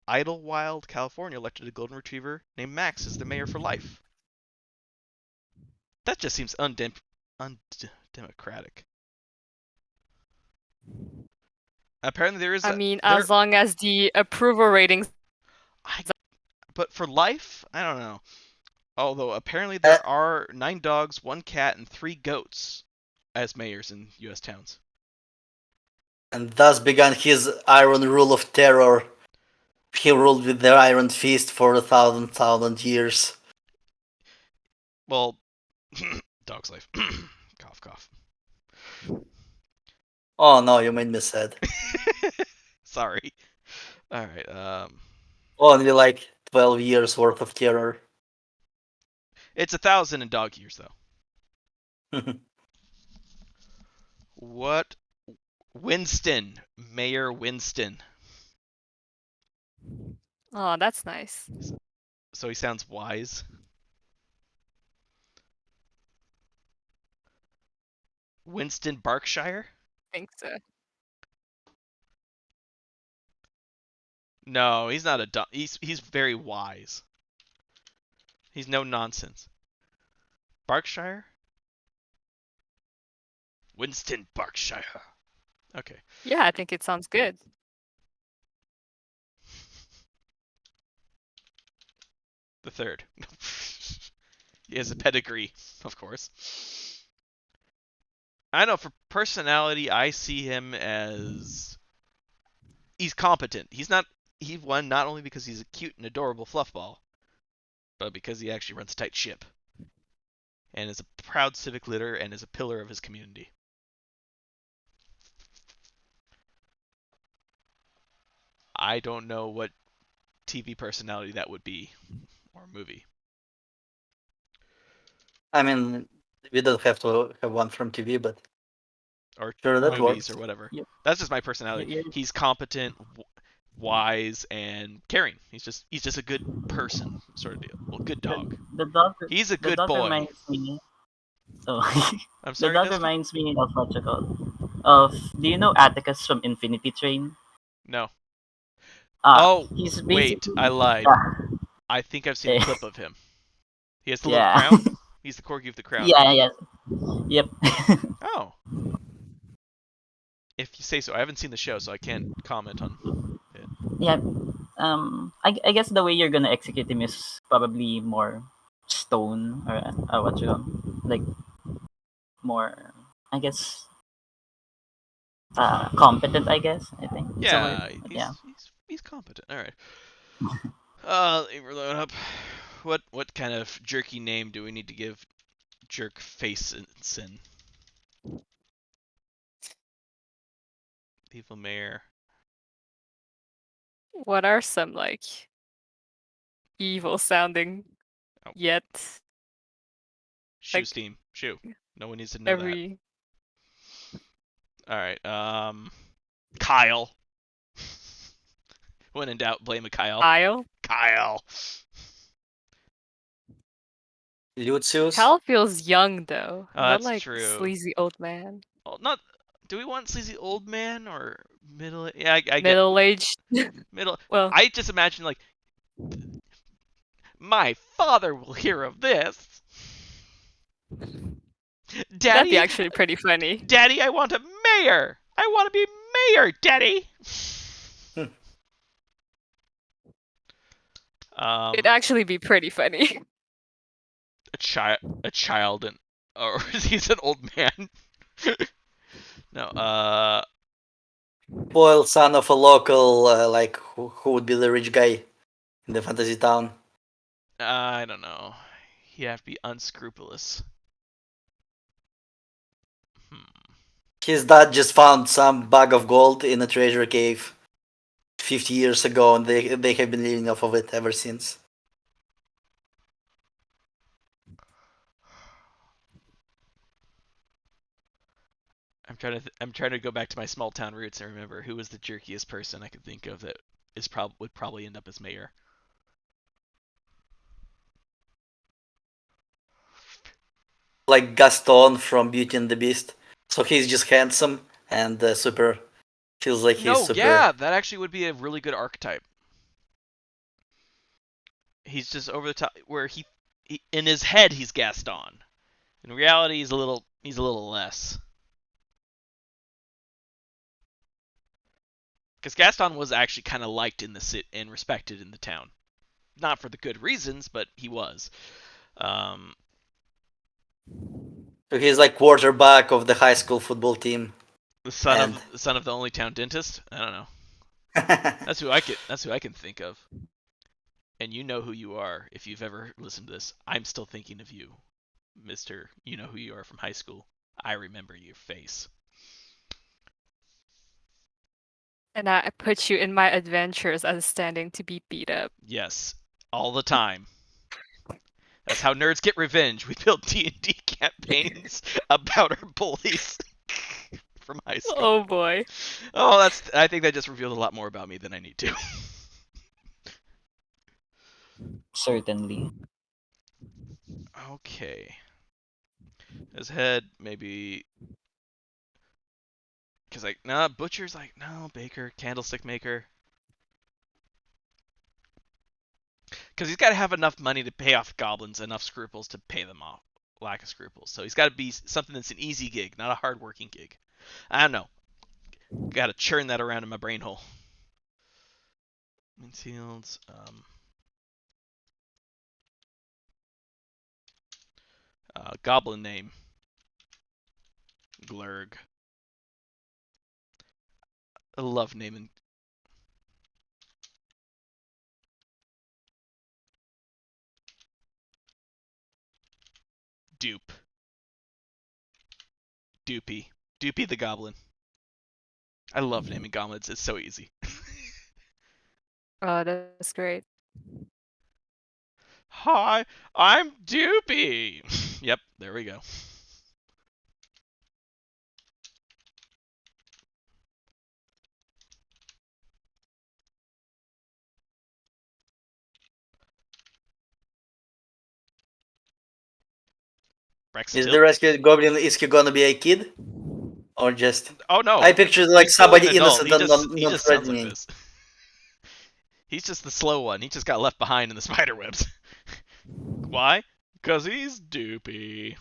Idlewild, California, elected a golden retriever named Max as the mayor for life. That just seems undemocratic. Apparently, there is. I mean, as long as the approval ratings. But for life, I don't know. Although apparently there are 9 dogs, 1 cat, and 3 goats as mayors in U.S. towns. And thus began his iron rule of terror. He ruled with the iron fist for 1,000 years. Well, dog's life. Cough, cough. Oh no, you made me sad. Sorry. All right. Only like 12 years worth of terror. It's 1,000 in dog years though. What? Winston, Mayor Winston. Oh, that's nice. So he sounds wise. Winston Berkshire? I think so. No, he's not a dumb. He's very wise. He's no nonsense. Berkshire? Winston Berkshire. Okay. Yeah, I think it sounds good. The third. He has a pedigree, of course. I know for personality, I see him as he's competent. He's not he won not only because he's a cute and adorable fluffball, but because he actually runs a tight ship and is a proud civic leader and is a pillar of his community. I don't know what TV personality that would be or movie. I mean, we don't have to have one from TV, but Or sure, that movies works. or whatever. Yep. That's just my personality. You're, He's competent, wise, and caring. He's just a good person, sort of deal. Well, good dog. the dog. He's a The good dog boy. reminds me. Oh, I'm the sorry, dog Dusty? reminds me of what you call. Of Do you know Atticus from Infinity Train? No. Ah, Oh, he's wait, basically I lied. yeah. I think I've seen a Eh, clip of him. He has the little yeah. crown. He's the corgi with the crown. Yeah, yeah. Yep. Oh, if you say so. I haven't seen the show, so I can't comment on it. Yeah. I guess the way you're gonna execute him is probably more stone or what you call, like more. I guess competent. I guess I think. So Yeah, yeah. he's competent. All right. Let me load up. What kind of jerky name do we need to give Jerk Faceson? Evil Mayor. What are some like evil sounding Oh. yet Shoe like Steam. Shoe. No one needs to know that. every All right. Kyle. When in doubt, blame a Kyle. aisle? Kyle. Lucius. Cal feels young though, Oh, not that's like true. sleazy old man. Well, not. Do we want sleazy old man or middle? Yeah, I get Middle-aged. middle. Well, I just imagine like my father will hear of this. that'd be Daddy, actually pretty funny. Daddy, I want a mayor. I want to be mayor, Daddy. It'd actually be pretty funny. a child, and or he's an old man. No, Spoiled son of a local, like who would be the rich guy in the fantasy town. I don't know. You have to be unscrupulous. His dad just found some bag of gold in a treasure cave 50 years ago, and they have been living off of it ever since. I'm trying to go back to my small town roots and remember who was the jerkiest person I could think of that would probably end up as mayor. Like Gaston from Beauty and the Beast. So he's just handsome and super. Feels like he's No, super. yeah, that actually would be a really good archetype. He's just over the top, where he in his head he's Gaston. In reality, he's a little less. Because Gaston was actually kind of liked in the city and respected in the town, not for the good reasons, but he was. So he's like quarterback of the high school football team. The son of the only town dentist. I don't know. That's who I can think of. And you know who you are if you've ever listened to this. I'm still thinking of you, Mister. You know who you are from high school. I remember your face. And I put you in my adventures as standing to be beat up. Yes, all the time. That's how nerds get revenge. We build D&D campaigns about our bullies from high school. Oh boy. Oh, I think that just revealed a lot more about me than I need to. Certainly. Okay. His head, maybe. Because, like, nah, Butcher's like, no, Baker, Candlestick Maker. Because he's got to have enough money to pay off goblins, enough scruples to pay them off. Lack of scruples. So he's got to be something that's an easy gig, not a hard working gig. I don't know. Got to churn that around in my brain hole. Minfields. Goblin name. Glurg. I love naming. Dupe. Doopy. Doopy the Goblin. I love naming goblins. It's so easy. Oh, that's great. Hi, I'm Doopy. Yep, there we go. Is the rescued goblin is he gonna be a kid or just? Oh no, I pictured like he's fully an somebody adult. innocent and He just sounds like non-threatening. this. He's just the slow one. He just got left behind in the spider webs. Why? Because he's Doopy.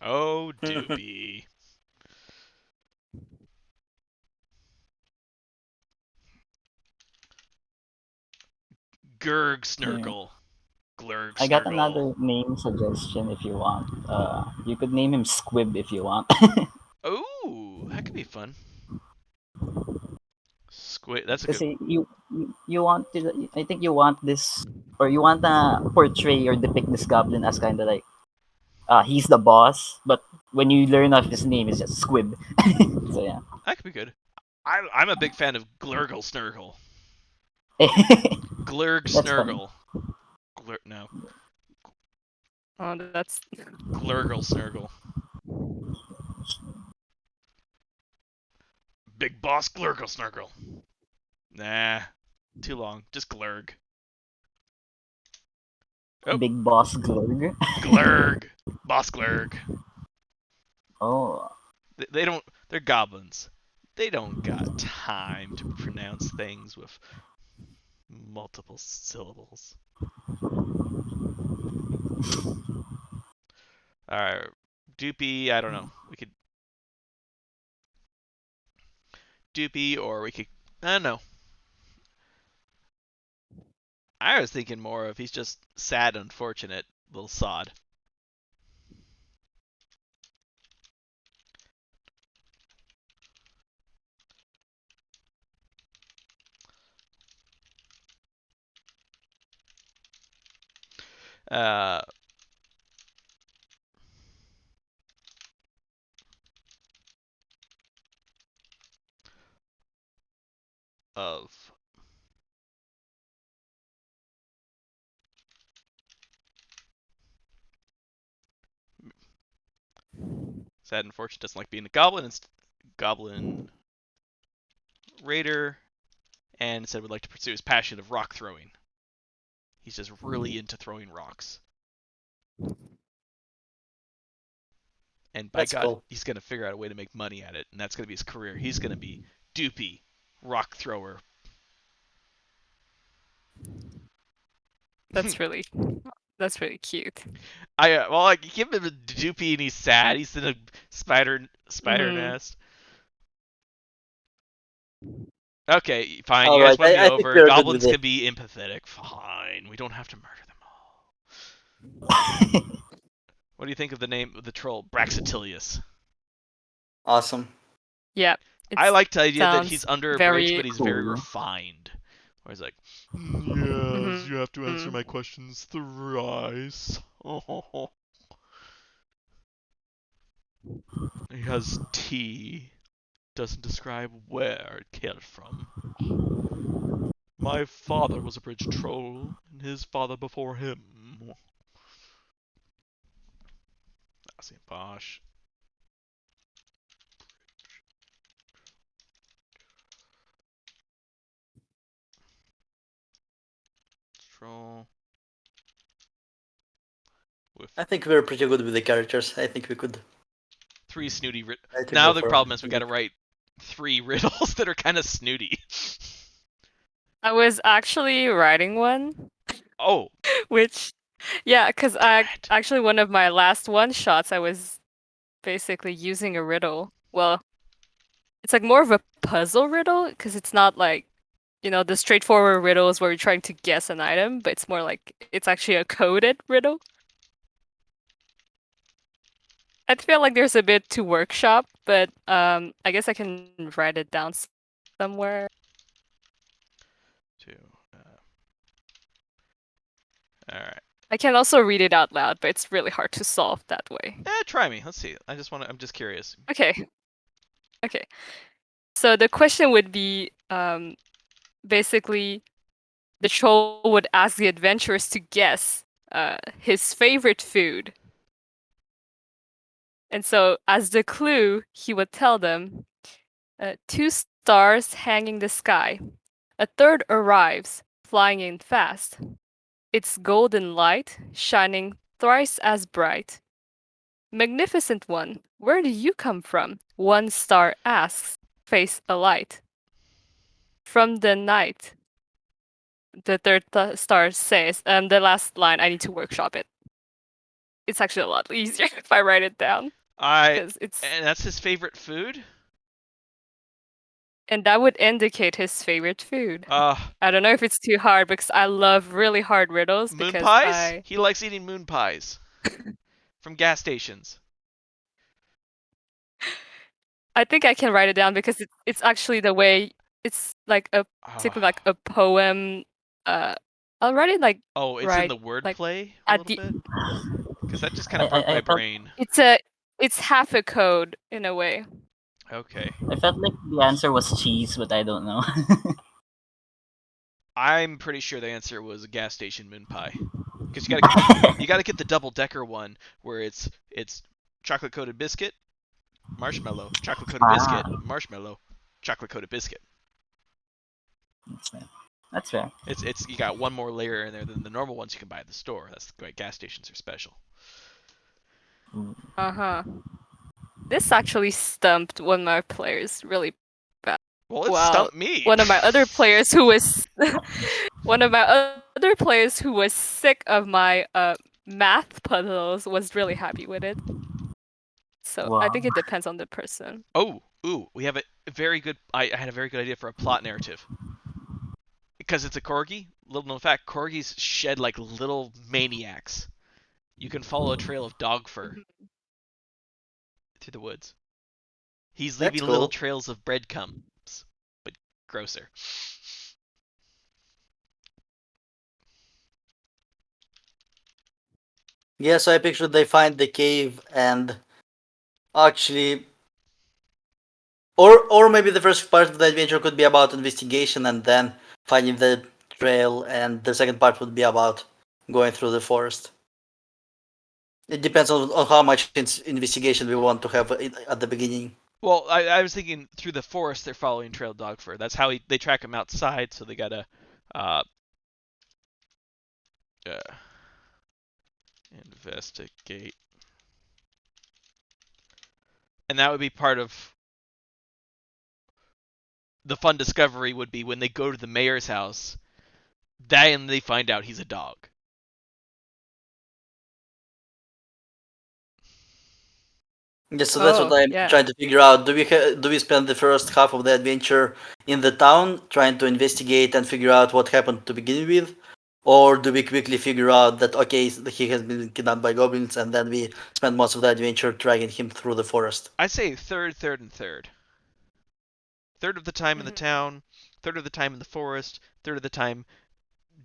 Oh, Doopy. Gurg Snurgle. Glurg I got Snurgle. another name suggestion if you want. You could name him Squib if you want. Ooh, that could be fun. Squid. That's a good. Kasi you want to, I think you want this, or you want to portray or depict this goblin as kind of like he's the boss, but when you learn of his name, it's just Squib. So yeah. That could be good. I'm a big fan of Glurgle Snurgle. Glurg That's funny. Snurgle. No. Oh, that's Glurgle Snurgle. Big Boss Glurgle Snurgle. Nah. Too long. Just Glurg. Oh. Big Boss Glurg. Glurg. Boss Glurg. Oh. They don't. They're goblins. They don't got time to pronounce things with multiple syllables. Alright. Doopy, I don't know. We could. Doopy, or we could. I don't know. I was thinking more of he's just sad, unfortunate little sod. Uh, of sad, unfortunate, doesn't like being a goblin. It's goblin raider, and said would like to pursue his passion of rock throwing. He's just really into throwing rocks. And by That's God, cool. he's gonna figure out a way to make money at it, and that's gonna be his career. He's gonna be Doopy, rock thrower. that's really cute. I give him a Doopy and he's sad. He's in a spider Mhm. nest. Okay, fine. You All guys right, won me I think over. we're good with Goblins it. can be empathetic. Fine. We don't have to murder them all. What do you think of the name of the troll, Braxitilius? Awesome. Yeah. I like the idea that sounds he's under a bridge, very but he's very cool. refined. Where he's like, yes, Mhm. you have to answer my questions thrice. He has tea. Doesn't describe where it came from. My father was a bridge troll, and his father before him. That's posh. Troll. With I think we're pretty good with the characters. I think we could. 3 snooty. I to Now go the for problem is we got to write 3 riddles that are kind of snooty. I was actually writing one, Oh, which, yeah, because I Dad. actually one of my last one shots, I was basically using a riddle. Well, it's like more of a puzzle riddle because it's not like, the straightforward riddles where you're trying to guess an item, but it's more like it's actually a coded riddle. I feel like there's a bit to workshop, but I guess I can write it down somewhere. 2. All right. I can also read it out loud, but it's really hard to solve that way. Try me. Let's see. I'm just curious. Okay. Okay. So the question would be basically the troll would ask the adventurers to guess his favorite food. And so as the clue, he would tell them 2 stars hanging the sky. A third arrives, flying in fast. Its golden light shining thrice as bright. Magnificent one, where do you come from? 1 star asks, face alight. From the night. The third star says, the last line, I need to workshop it. It's actually a lot easier if I write it down. And It's that's his favorite food? and that would indicate his favorite food. I don't know if it's too hard because I love really hard riddles Moon because pies? He likes eating moon pies. From gas stations. I think I can write it down because it's actually the way it's like basically like a poem. I'll write it like it's in the wordplay a at little the bit? Because that just kind of broke my brain. it's half a code in a way. Okay. I felt like the answer was cheese, but I don't know. I'm pretty sure the answer was a gas station moon pie. Because you gotta get the double decker one where it's chocolate coated biscuit, marshmallow, chocolate coated biscuit, marshmallow, chocolate coated biscuit. That's fair. It's you got one more layer in there than the normal ones you can buy at the store. That's why gas stations are special. This actually stumped one of my players really bad. Well, it stumped me. One of my other players who was sick of my math puzzles was really happy with it. So I think it depends on the person. We have a very good. I had a very good idea for a plot narrative. Because it's a corgi. Little known fact: corgis shed like little maniacs. You can follow a trail of dog fur through the woods. He's leaving little trails of breadcrumbs, but grosser. Yeah, so I pictured they find the cave and actually, or maybe the first part of the adventure could be about investigation and then finding the trail, and the second part would be about going through the forest. It depends on how much investigation we want to have at the beginning. Well, I was thinking through the forest they're following trail dog fur. That's how they track him outside, so they gotta investigate. And that would be part of the fun discovery would be when they go to the mayor's house, then they find out he's a dog. Yeah, so that's what I'm trying to figure out. Do we spend the first half of the adventure in the town trying to investigate and figure out what happened to begin with, or do we quickly figure out that okay, he has been kidnapped by goblins, and then we spend most of the adventure dragging him through the forest? I'd say third, and third. Third of the time in the town, third of the time in the forest, third of the time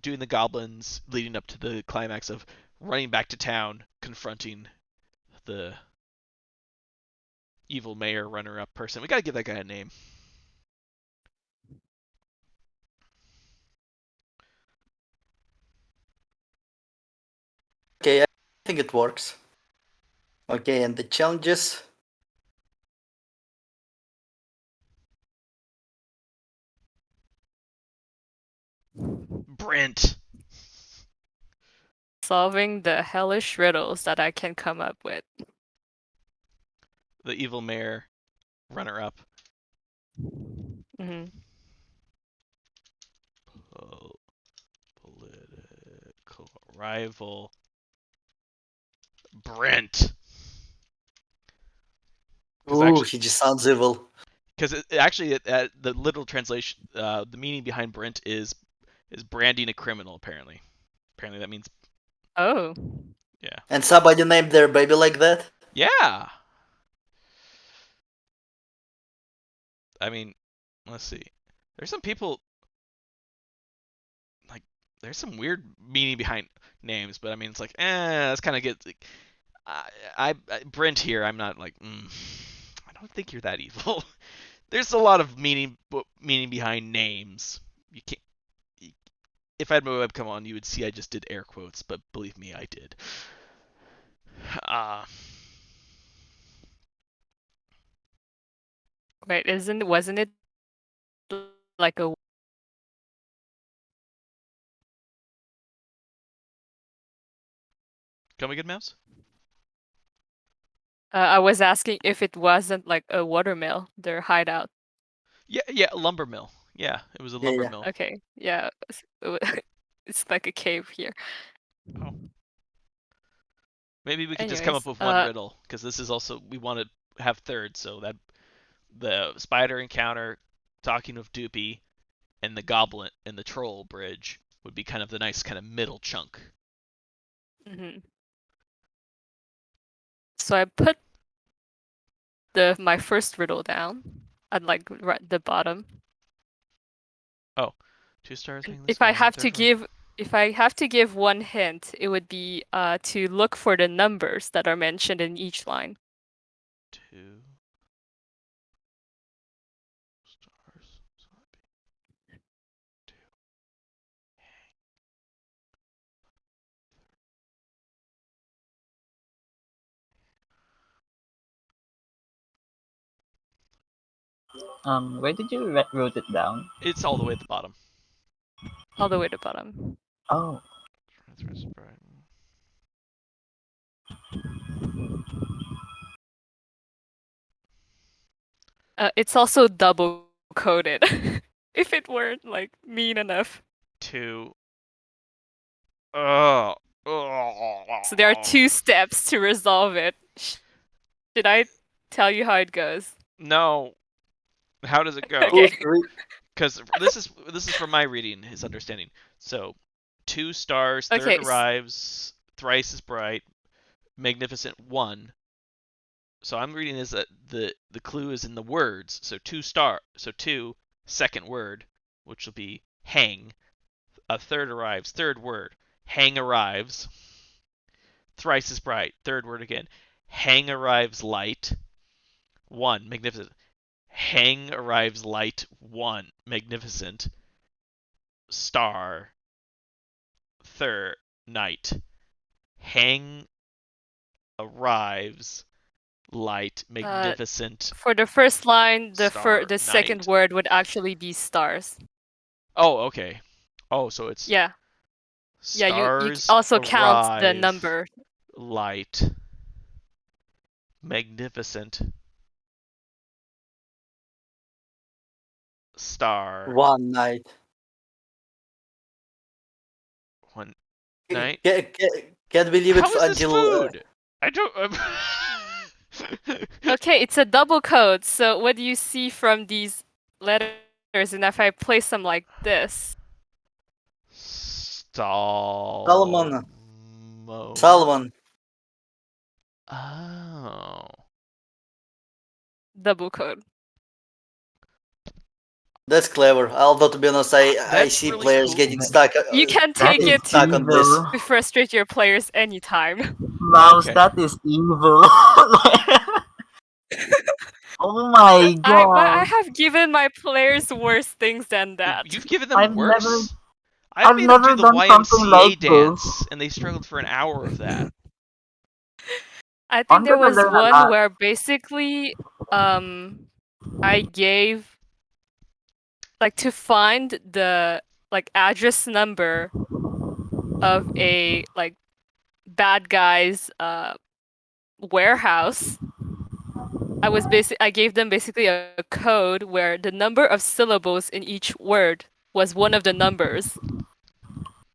doing the goblins, leading up to the climax of running back to town, confronting the evil mayor runner-up person. We gotta give that guy a name. Okay, I think it works. Okay, and the challenges. Brent. Solving the hellish riddles that I can come up with. The evil mayor runner-up. Political rival. Brent. Ooh, he just sounds evil. Because actually, the literal translation, the meaning behind Brent is branding a criminal. Apparently that means. Oh. Yeah. And somebody named their baby like that? Yeah. I mean, let's see. There's some people. Like, there's some weird meaning behind names, but I mean, it's like, that's kind of get. Brent here, I'm not like, I don't think you're that evil. There's a lot of meaning behind names. You can't. If I had my webcam on, you would see I just did air quotes, but believe me, I did. Wait, wasn't it like a Come again, Mouse? I was asking if it wasn't like a watermill, their hideout. Yeah, lumber mill. Yeah, it was a Yeah, lumber yeah. mill. Okay, yeah, it's like a cave here. Oh. Maybe we could just come up with one riddle, because this is also, we want to have third, so that the spider encounter, talking with Doopy, and the goblin and the troll bridge would be kind of the nice kind of middle chunk. So I put my first riddle down at like right at the bottom. Oh, 2 stars. If I have to give one hint, it would be to look for the numbers that are mentioned in each line. 2 stars. So that'd be 2. Where did you wrote it down? It's all the way at the bottom. All the way to the bottom. Oh. It's also double coded. If it weren't like mean enough. 2. Oh. So there are 2 steps to resolve it. Should I tell you how it goes? No. How does it go? Okay. Because this is from my reading, his understanding. So, 2 stars, third Okay. arrives, thrice is bright, magnificent 1. So I'm reading is that the clue is in the words. So 2 star. So 2 second word, which will be hang. A third arrives, third word. Hang arrives. Thrice is bright, third word again. Hang arrives light. 1 magnificent. Hang arrives light 1 magnificent. Star. Third night. Hang arrives light magnificent. For the first line, Star the second night. word would actually be stars. Oh, okay. Oh, so it's Yeah. Yeah, you stars also count the arrive number. light magnificent star One night. one night. Can't believe it How is this until. food? I don't. Okay, it's a double code. So what do you see from these letters? And if I place them like this, Solomon. Oh. Solomon. double code. That's clever. Although to be honest, I That's see really players cool. getting stuck. You can That take is it stuck on this. evil. to frustrate your players anytime. Mouse, Okay. that is evil. Oh my But I god. have given my players worse things than that. You've given them I've worse. I've I've made them never do the done something YMCA like dance, this. and they struggled for an hour of that. I I'm think there gonna was learn a one lot. where basically I gave like to find the like address number of a like bad guy's warehouse. I gave them basically a code where the number of syllables in each word was one of the numbers.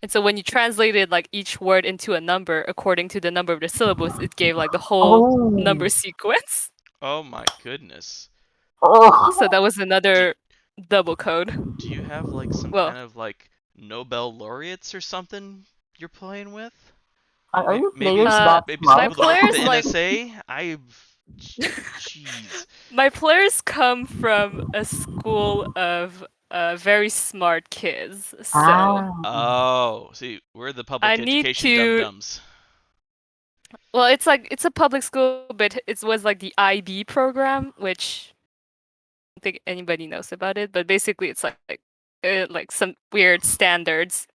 And so when you translated like each word into a number according to the number of the syllables, it gave like the whole number sequence. Oh my goodness. Oh. So that was another double code. Do you have like some Well, kind of like Nobel laureates or something you're playing with? Are your Maybe players that maybe smart? some people that work for the players, like- NSA. Jeez. my players come from a school of very smart kids. So Oh, see, we're the public I need education dum to. dums. Well, it's a public school, but it was like the IB program, which I don't think anybody knows about it. But basically, it's like some weird standards.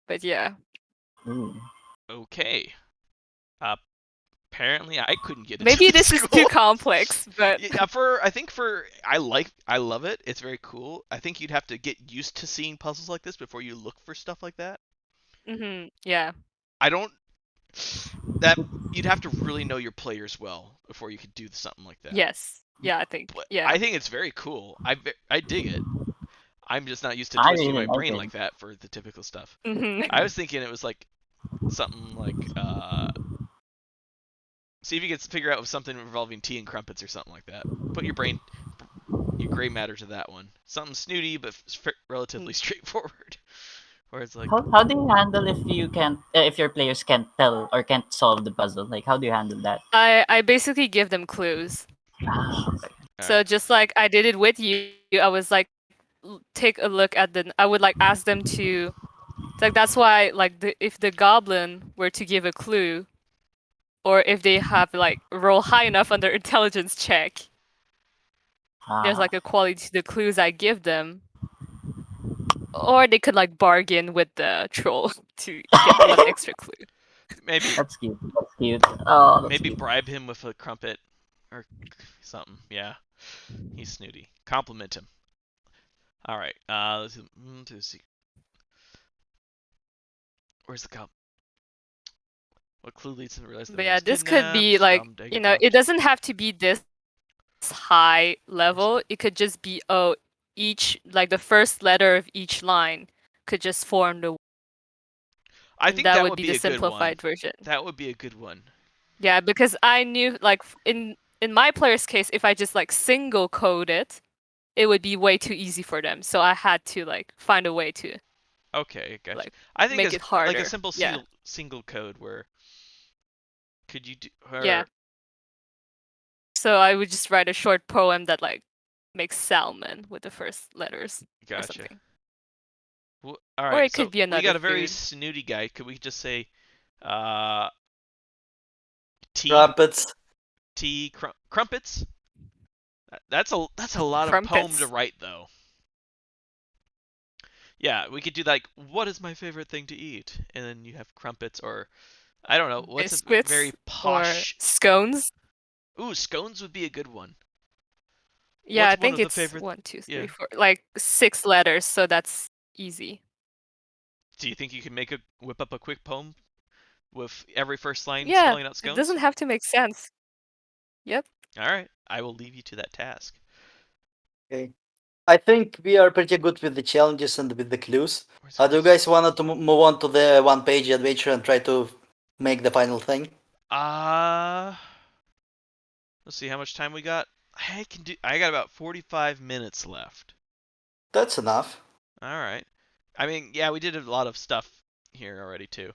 But yeah, Ooh. Okay. Apparently, I couldn't get into maybe this this is too school. complex, but Yeah, I love it. It's very cool. I think you'd have to get used to seeing puzzles like this before you look for stuff like that. yeah, I don't that you'd have to really know your players well before you could do something like that. yes, yeah, I think, But yeah. I think it's very cool. I dig it. I'm just not used to I twisting really my like brain it. like that for the typical stuff. hmm I was thinking it was like something like see if you can figure out something involving tea and crumpets or something like that. Put your gray matter to that one. Something snooty but relatively straightforward. Where it's like, How do you handle if you can't if your players can't tell or can't solve the puzzle? Like how do you handle that? I basically give them clues. Okay. all So right, just like I did it with you, I was like, take a look at the. I would like ask them to. It's like that's why like if the goblin were to give a clue, or if they have like roll high enough on their intelligence check, there's Ah, like a quality to the clues I give them, or they could like bargain with the troll to get one extra clue. maybe that's cute. That's cute. Oh, that's maybe cute. bribe him with a crumpet or something. Yeah, he's snooty. Compliment him. All right. Let's see. Where's the cop? What clue leads to the realize the But man yeah, was this could kidnapped? be like, Scum, dagger you know, it dropped. doesn't have to be this high level. It could just be, oh, each, like the first letter of each line could just form the, I and think that that would would be be the a good one. simplified version. That would be a good one. Yeah, because I knew, like, in my player's case, if I just like single code it, it would be way too easy for them. So I had to like find a way to Okay, gotcha. like I think make it's it like a harder. simple Yeah. single code where could you do Yeah. or So I would just write a short poem that like makes salmon with the first letters or gotcha. something. All Or right, it so could be we another got a very food. snooty guy. Could we just say uh tea Trumpets. crumpets? That's a lot of poem to Crumpets. write though. Yeah, we could do like what is my favorite thing to eat? And then you have crumpets or I don't know, what's a very Biscuits or posh scones. Ooh, scones would be a good one. Yeah, I What's one think of the it's favorite 1, 2, 3, yeah. 4, like 6 letters, so that's easy. Do you think you can whip up a quick poem with every first line Yeah, spelling out it scones? doesn't have to make sense. Yep. All right, I will leave you to that task. Okay. I think we are pretty good with the challenges and with the clues. Where's Do you first? guys want to move on to the one-page adventure and try to make the final thing? Uh, let's see how much time we got. I got about 45 minutes left. That's enough. All right. I mean, yeah, we did a lot of stuff here already too.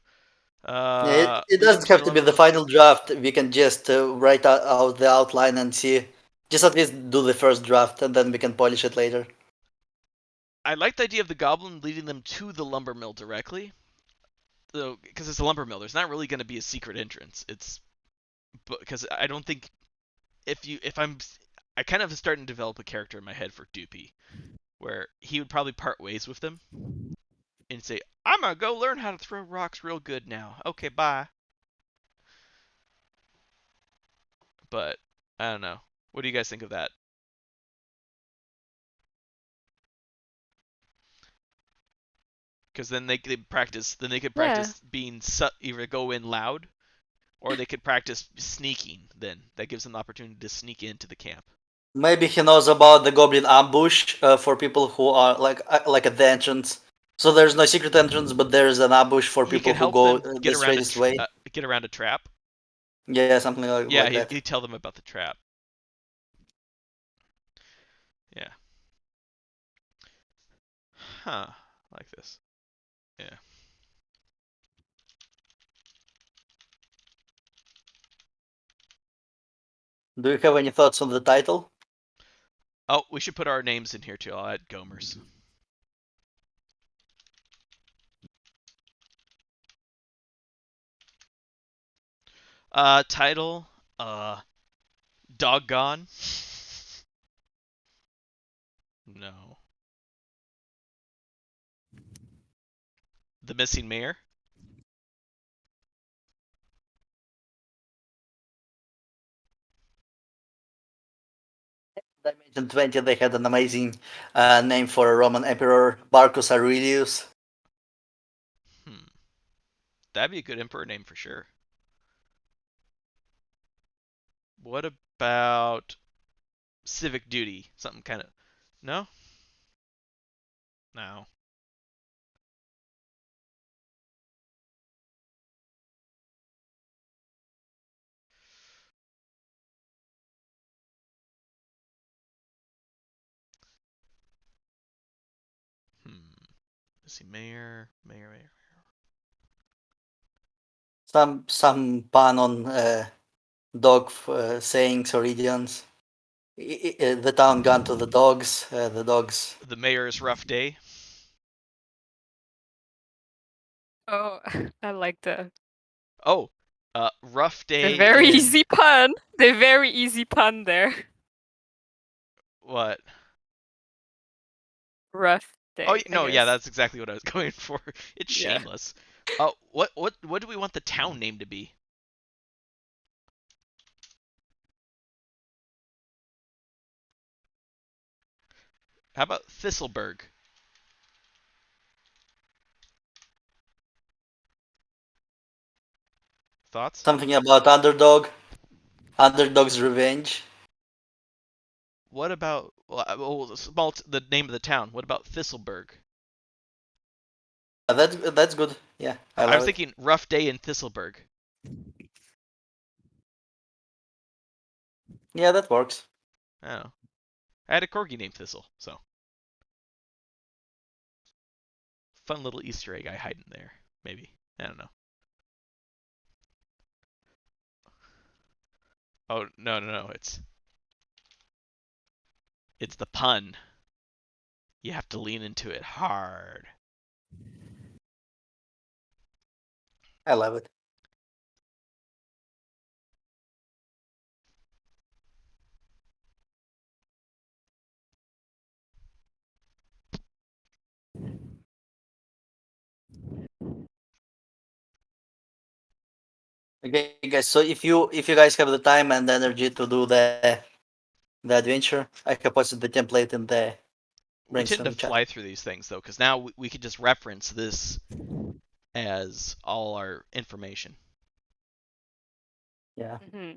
Yeah, it Leading doesn't to have the to be lumber the mill. final draft. We can just write out the outline and see. Just at least do the first draft and then we can polish it later. I like the idea of the goblin leading them to the lumber mill directly, though, because it's a lumber mill. There's not really going to be a secret entrance. It's because I don't think if I kind of starting to develop a character in my head for Doopy, where he would probably part ways with them and say, "I'm gonna go learn how to throw rocks real good now. Okay, bye." But I don't know. What do you guys think of that? Because then they could practice. Then they could Yeah. practice being either go in loud, or they could practice sneaking. Then that gives them the opportunity to sneak into the camp. Maybe he knows about the goblin ambush for people who are like at the entrance. So there's no secret entrance, but there's an ambush for He people could who help go them the straightest way. get around a trap. Yeah, something Yeah, like that. he'd tell them about the trap. Yeah. Huh. Like this. Yeah. Do you have any thoughts on the title? Oh, we should put our names in here too. I'll add Gomer's. Title. Doggone. No. The Missing Mayor. Dimension 20, they had an amazing name for a Roman emperor, Marcus Aurelius. That'd be a good emperor name for sure. What about Civic Duty? Something kind of. No? No. Missing Mayor. Mayor. Some pun on dog sayings or idioms. The town gone to the dogs. The dogs. The Mayor's Rough Day. Oh, I like the Oh, Rough Day very in easy pun. The very easy pun there. what? Rough Oh day. I no, yeah, guess. that's exactly what I was going for. It's Yeah. shameless. What do we want the town name to be? How about Thistleburg? Thoughts? Something about underdog. Underdog's revenge. What about the name of the town? What about Thistleburg? That's good. Yeah, I I was love it. thinking Rough Day in Thistleburg. Yeah, that works. I don't know. I had a corgi named Thistle, so fun little Easter egg I hide in there. Maybe, I don't know. Oh no! It's the pun. You have to lean into it hard. I love it. Okay, guys. So if you guys have the time and the energy to do the adventure, I have posted the template in the We tend to brainstorming chat. fly through these things though, because now we could just reference this as all our information. Yeah. Hmm.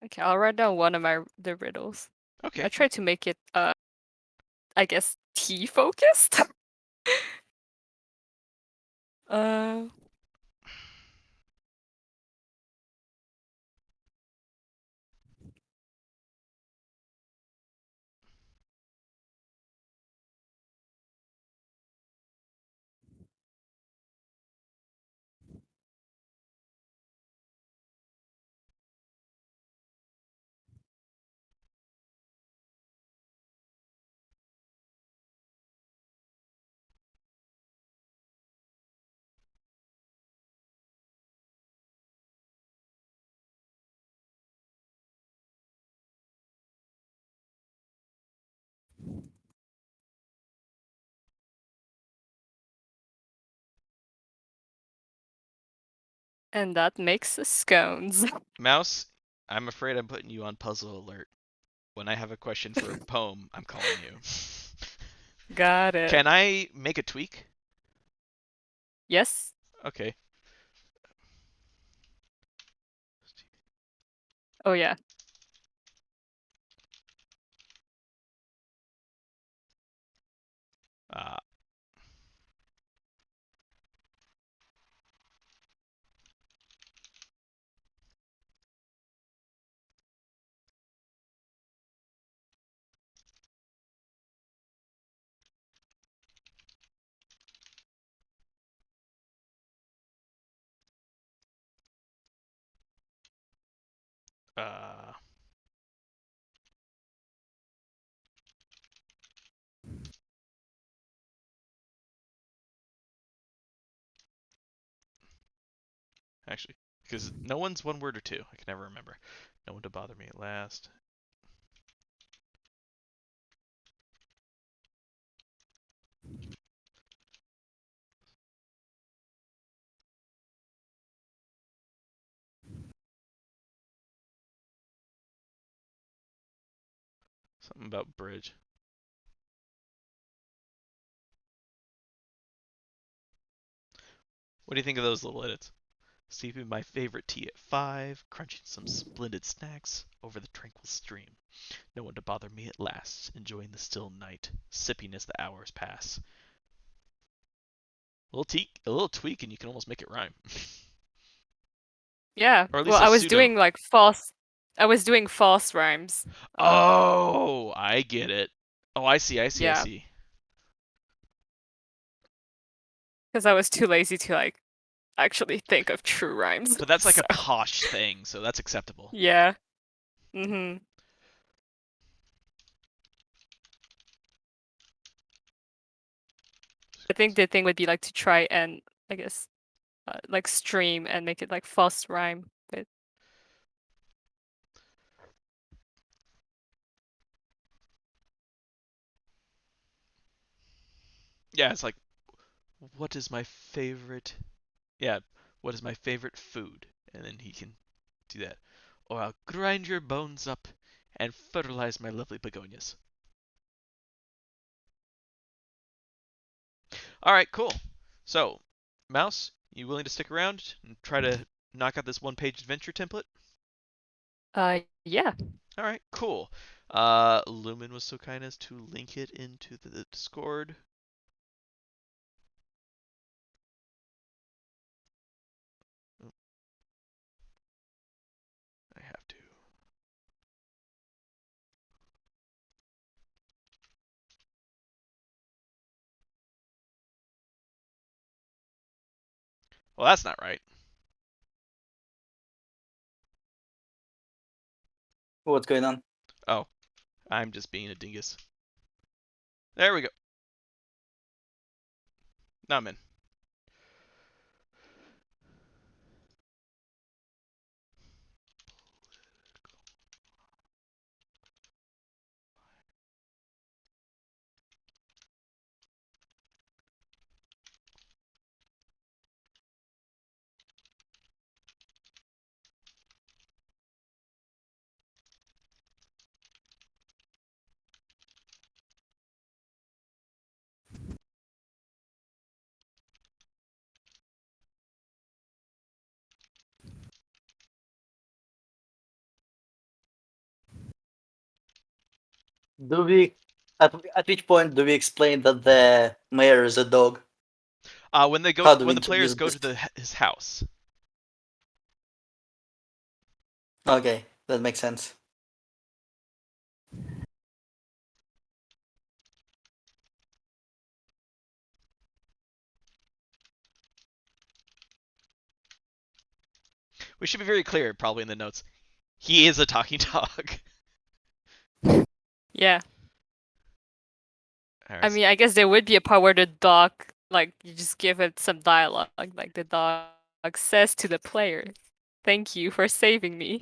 Okay, I'll write down one of the riddles. Okay. I try to make it I guess tea focused. uh and that makes scones. Mouse, I'm afraid I'm putting you on puzzle alert. When I have a question for a poem, I'm calling you. Got it. Can I make a tweak? Yes. Okay. Oh yeah. Uh, uh, actually, because no one's one word or two. I can never remember. No one to bother me at last. Something about bridge. What do you think of those little edits? Steeping my favorite tea at 5, crunching some splendid snacks over the tranquil stream. No one to bother me at last, enjoying the still night, sipping as the hours pass. A little tweak, and you can almost make it rhyme. Yeah. Or at Well, least a I was pseudo. doing like false. I was doing false rhymes. Oh, I get it. Oh, I see, I see, I Yeah, see. because I was too lazy to like actually think of true rhymes. But that's like So a posh thing, so that's acceptable. yeah. Mhm. I think the thing would be like to try and I guess like stream and make it like false rhyme. But Yeah, it's like, what is my favorite? Yeah, what is my favorite food? And then he can do that. Or I'll grind your bones up and fertilize my lovely begonias. All right, cool. So, Mouse, you willing to stick around and try to knock out this one-page adventure template? yeah. All right, cool. Lumen was so kind as to link it into the Discord. Oh, I have to. Well, that's not right. What's going on? Oh, I'm just being a dingus. There we go. Now I'm in. Do we at which point do we explain that the mayor is a dog? How do we When the players introduce go this? to his house. Okay, that makes sense. We should be very clear, probably in the notes. He is a talking dog. Yeah. All I right. mean, I guess there would be a part where the dog like you just give it some dialogue, like the dog says to the player, "Thank you for saving me."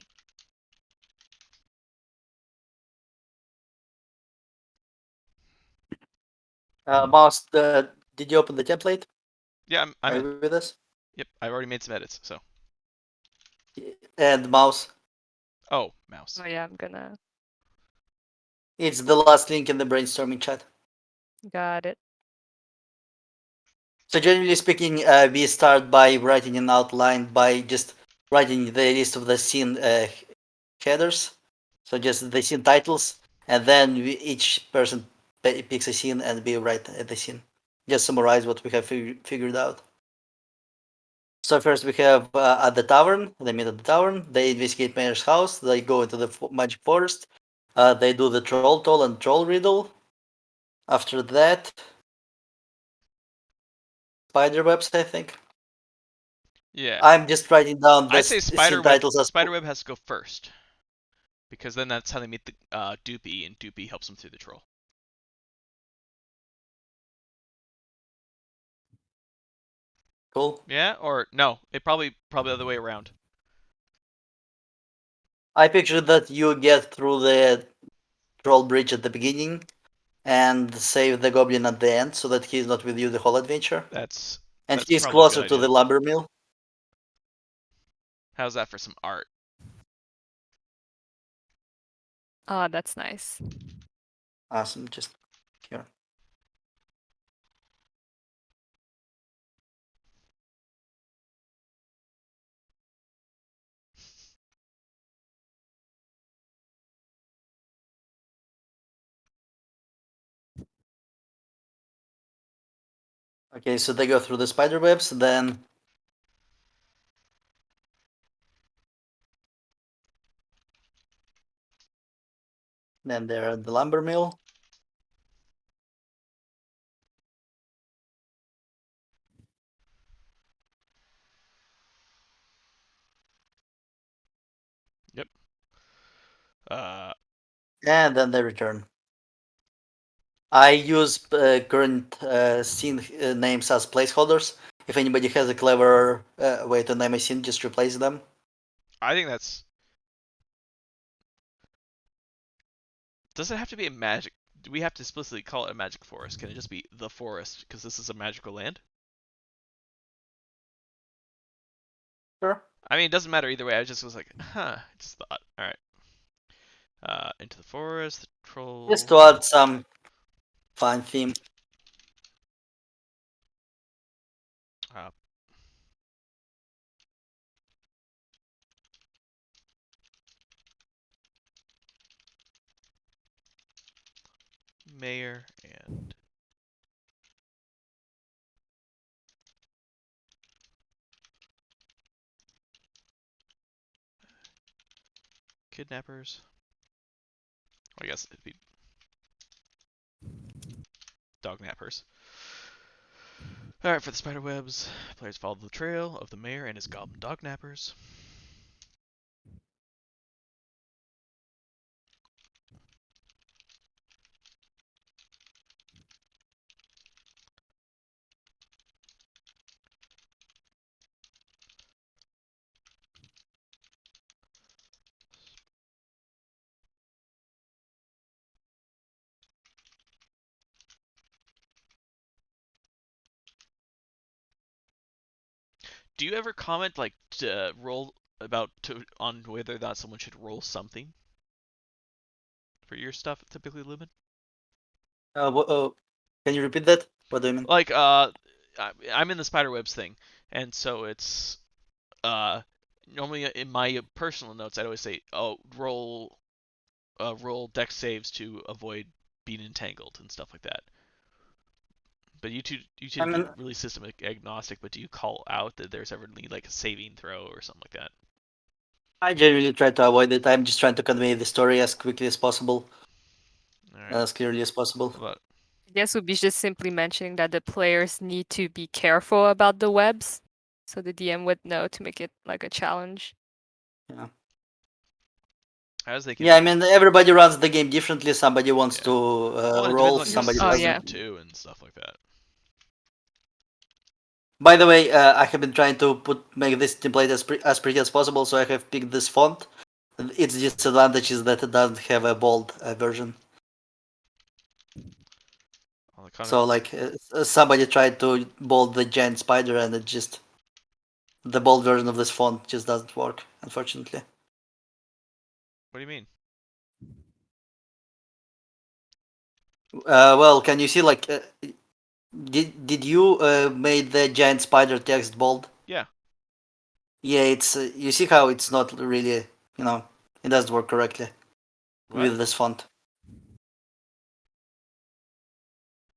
Mouse, did you open the template? Yeah, I'm Are in. you with us? Yep, I've already made some edits. So, And Mouse, oh, Mouse. Oh yeah, I'm gonna it's the last link in the brainstorming chat. got it. So generally speaking, we start by writing an outline by just writing the list of the scene headers. So just the scene titles, and then each person picks a scene and we write the scene. Just summarize what we have figured out. So first we have at the tavern. They meet at the tavern. They investigate Mayor's house. They go into the magic forest. They do the troll toll and troll riddle. After that, spider webs, I think. Yeah, I'm just writing down the I'd say scene titles as Spiderweb has to go first because then that's how they meet the Doopy, and Doopy helps them through the troll. Cool. Yeah, or no? It probably the other way around. I pictured that you get through the troll bridge at the beginning and save the goblin at the end, so that he's not with you the whole adventure, That's and that's he's probably a good closer to idea. the lumber mill. How's that for some art? Oh, that's nice. Awesome. Just here. Okay, so they go through the spider webs, then they're at the lumber mill. Yep. Uh, And then they return. I use current scene names as placeholders. If anybody has a clever way to name a scene, just replace them. I think that's. Does it have to be a magic? Do we have to explicitly call it a magic forest? Can it just be the forest because this is a magical land? Sure. I mean, it doesn't matter either way. I just was like, huh. I just thought. All right. Into the forest, the troll. Just to add some fun theme. Uh, mayor and kidnappers. Well, I guess it'd be dog nappers. Alright, for the spider webs, players follow the trail of the mayor and his goblin dog nappers. Do you ever comment like to roll about on whether or not someone should roll something for your stuff? Typically, Lumen. Can you repeat that? What do you mean? Like I'm in the spider webs thing, and so it's normally in my personal notes I'd always say, oh, roll dex saves to avoid being entangled and stuff like that. But you I tend to be mean, really system agnostic. But do you call out that there's ever need like a saving throw or something like that? I generally try to avoid it. I'm just trying to convey the story as quickly as possible, All right. as clearly as possible. How about I guess would be just simply mentioning that the players need to be careful about the webs, so the DM would know to make it like a challenge. Yeah. as they can? Yeah, I mean, everybody runs the game differently. Somebody wants Yeah. to Well, it depends roll, on your somebody Oh, doesn't. yeah. system too and stuff like that. By the way, I have been trying to make this template as pretty as possible, so I have picked this font. Its disadvantage is that it doesn't have a bold version. All the So, comments. like, somebody tried to bold the giant spider, and it just the bold version of this font just doesn't work, unfortunately. What do you mean? Well, can you see like did you made the giant spider text bold? Yeah. Yeah, it's you see how it's not really, it doesn't work correctly What? with this font.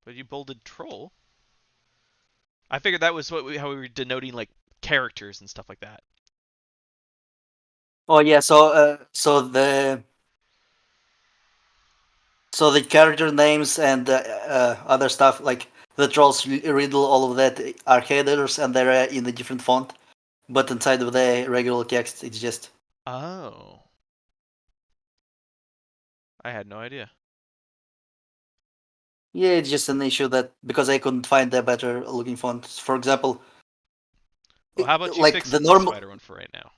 But you bolded troll. I figured that was how we were denoting like characters and stuff like that. Oh yeah, so the character names and other stuff like the trolls riddle, all of that are headers and they're in a different font, but inside of the regular text it's just. Oh. I had no idea. Yeah, it's just an issue that because I couldn't find a better looking font. For example, Well, how about you like fix the the normal. spider one for right now?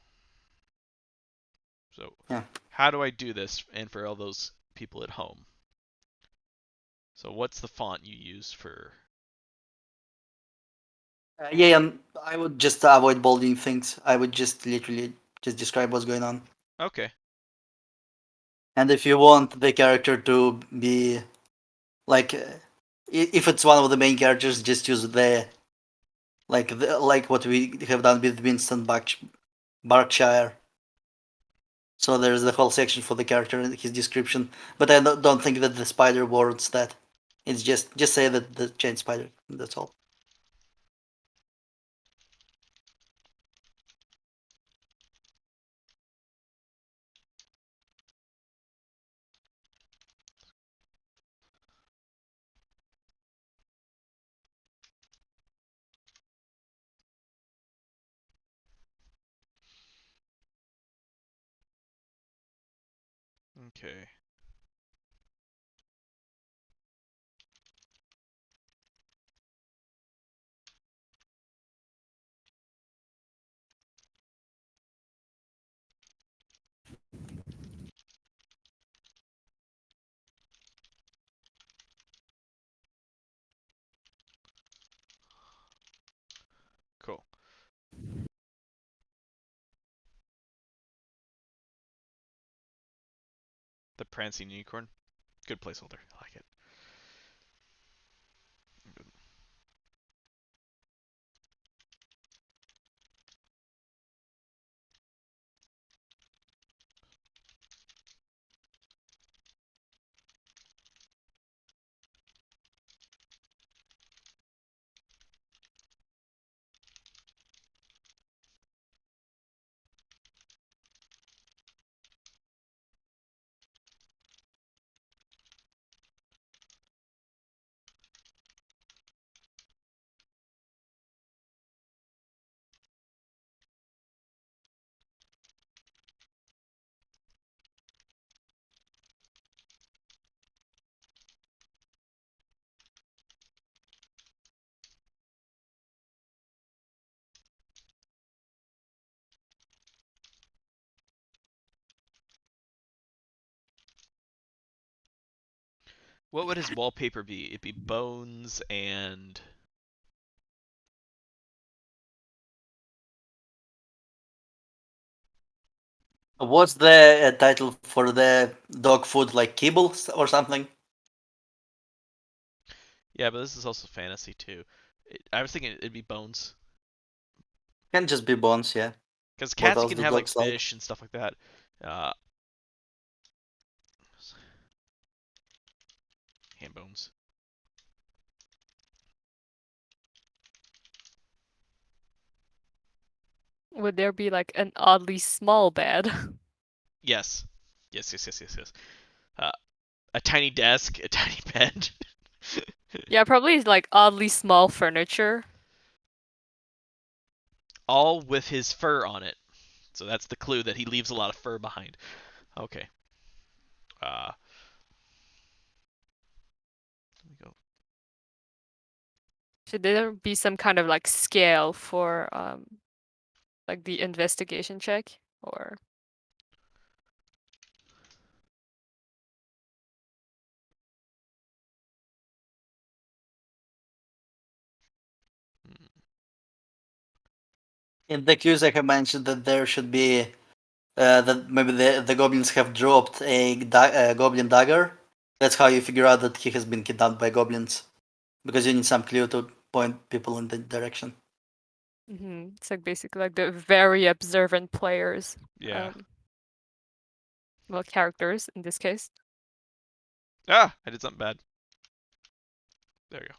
So, Yeah. how do I do this? And for all those people at home. So, what's the font you use for? Yeah, and I would just avoid bolding things. I would just literally just describe what's going on. Okay. And if you want the character to be like, if it's one of the main characters, just use like what we have done with Winston Berkshire. So there's the whole section for the character and his description. But I don't think that the spider warrants that. It's just say that the giant spider. That's all. Okay. Cool. The prancing unicorn. Good placeholder. I like it. What would his wallpaper be? It'd be bones and What's the title for the dog food, like kibble or something? yeah, but this is also fantasy too. I was thinking it'd be bones Can just be bones, yeah. because What cats else can do have like dogs like? fish and stuff like that. Uh, Hand bones. Would there be like an oddly small bed? Yes. Yes. Uh, a tiny desk, a tiny bed. Yeah, probably like oddly small furniture. All with his fur on it. So that's the clue that he leaves a lot of fur behind. Okay. Uh, Let me go. Should there be some kind of like scale for like the investigation check or Hmm. In the cues, I have mentioned that there should be that maybe the goblins have dropped a goblin dagger. That's how you figure out that he has been kidnapped by goblins, because you need some clue to point people in the direction. It's like basically like the very observant players. Yeah. Well, characters in this case. Ah, I did something bad. There you go.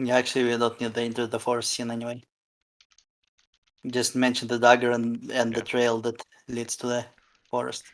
Yeah, actually, we don't need the Into the Forest scene anyway. Just mention the dagger and the Yeah. trail that leads to the forest.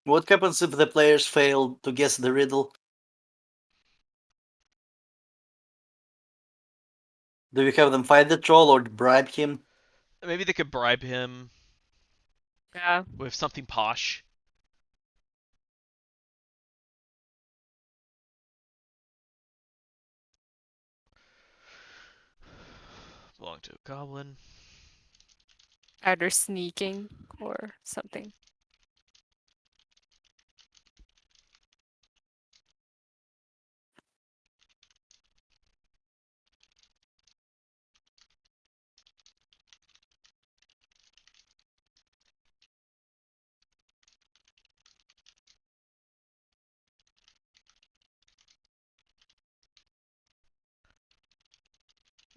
What happens if the players fail to guess the riddle? Do you have them fight the troll or bribe him? Maybe they could bribe him Yeah. with something posh. Belong to a goblin. Either sneaking or something.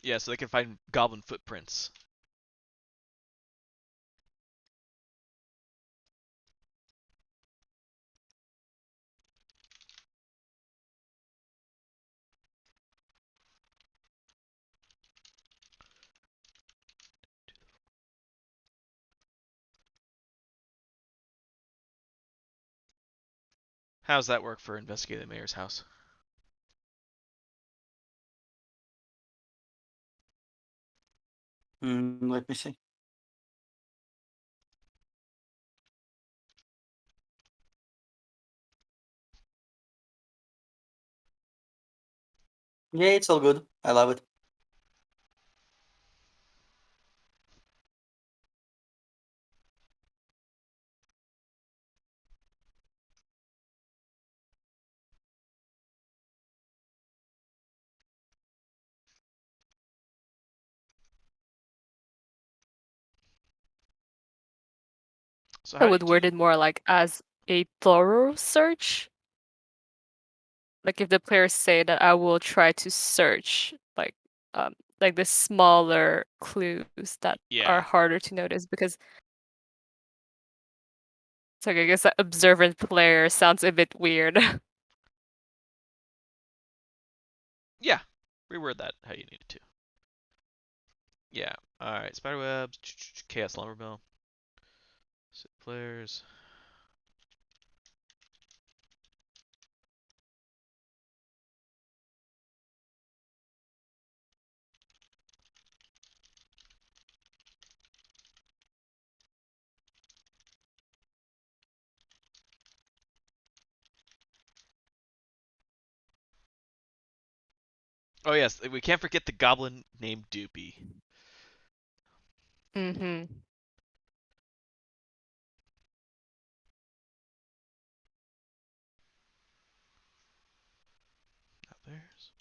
Yeah, so they can find goblin footprints. How's that work for investigating the mayor's house? Let me see. Yeah, it's all good. I love it. So I how would did word you? it more like as a thorough search. Like if the players say that I will try to search like the smaller clues that are Yeah. harder to notice because it's like I guess that observant player sounds a bit weird. Yeah. Reword that how you needed to. Yeah. All right. Spiderwebs. Chaos lumber mill. Sit players. Oh yes, we can't forget the goblin named Doopy. Mm-hmm. Not theirs.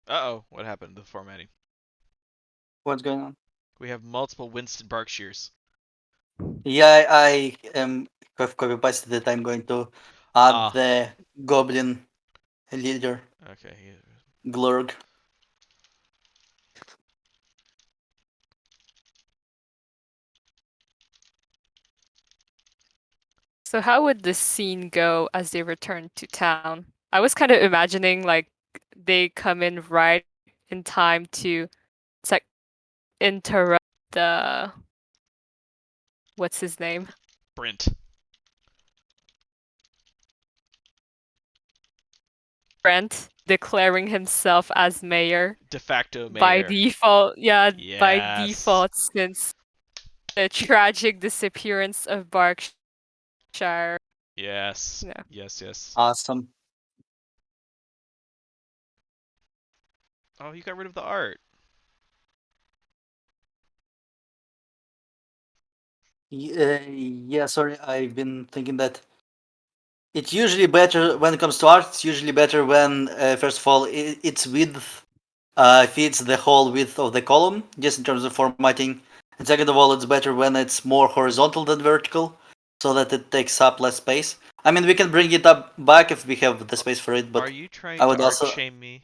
Uh-oh, what happened to the formatting? What's going on? We have multiple Winston Berkshires. Yeah, I have copy pasted that I'm going to add Ah, the goblin leader, okay. Glurg. So how would the scene go as they return to town? I was kind of imagining like they come in right in time to it's like interrupt the what's his name? Brent. Brent declaring himself as mayor De facto by mayor. default. Yeah, by Yes. default since the tragic disappearance of Berkshire. Yes. Yeah. Yes. Awesome. Oh, you got rid of the art. Yeah, sorry, I've been thinking that it's usually better when it comes to art. It's usually better when, first of all, its width fits the whole width of the column, just in terms of formatting. And second of all, it's better when it's more horizontal than vertical, so that it takes up less space. I mean, we can bring it up back if we have the space for it, Are but you trying I to would art also shame me?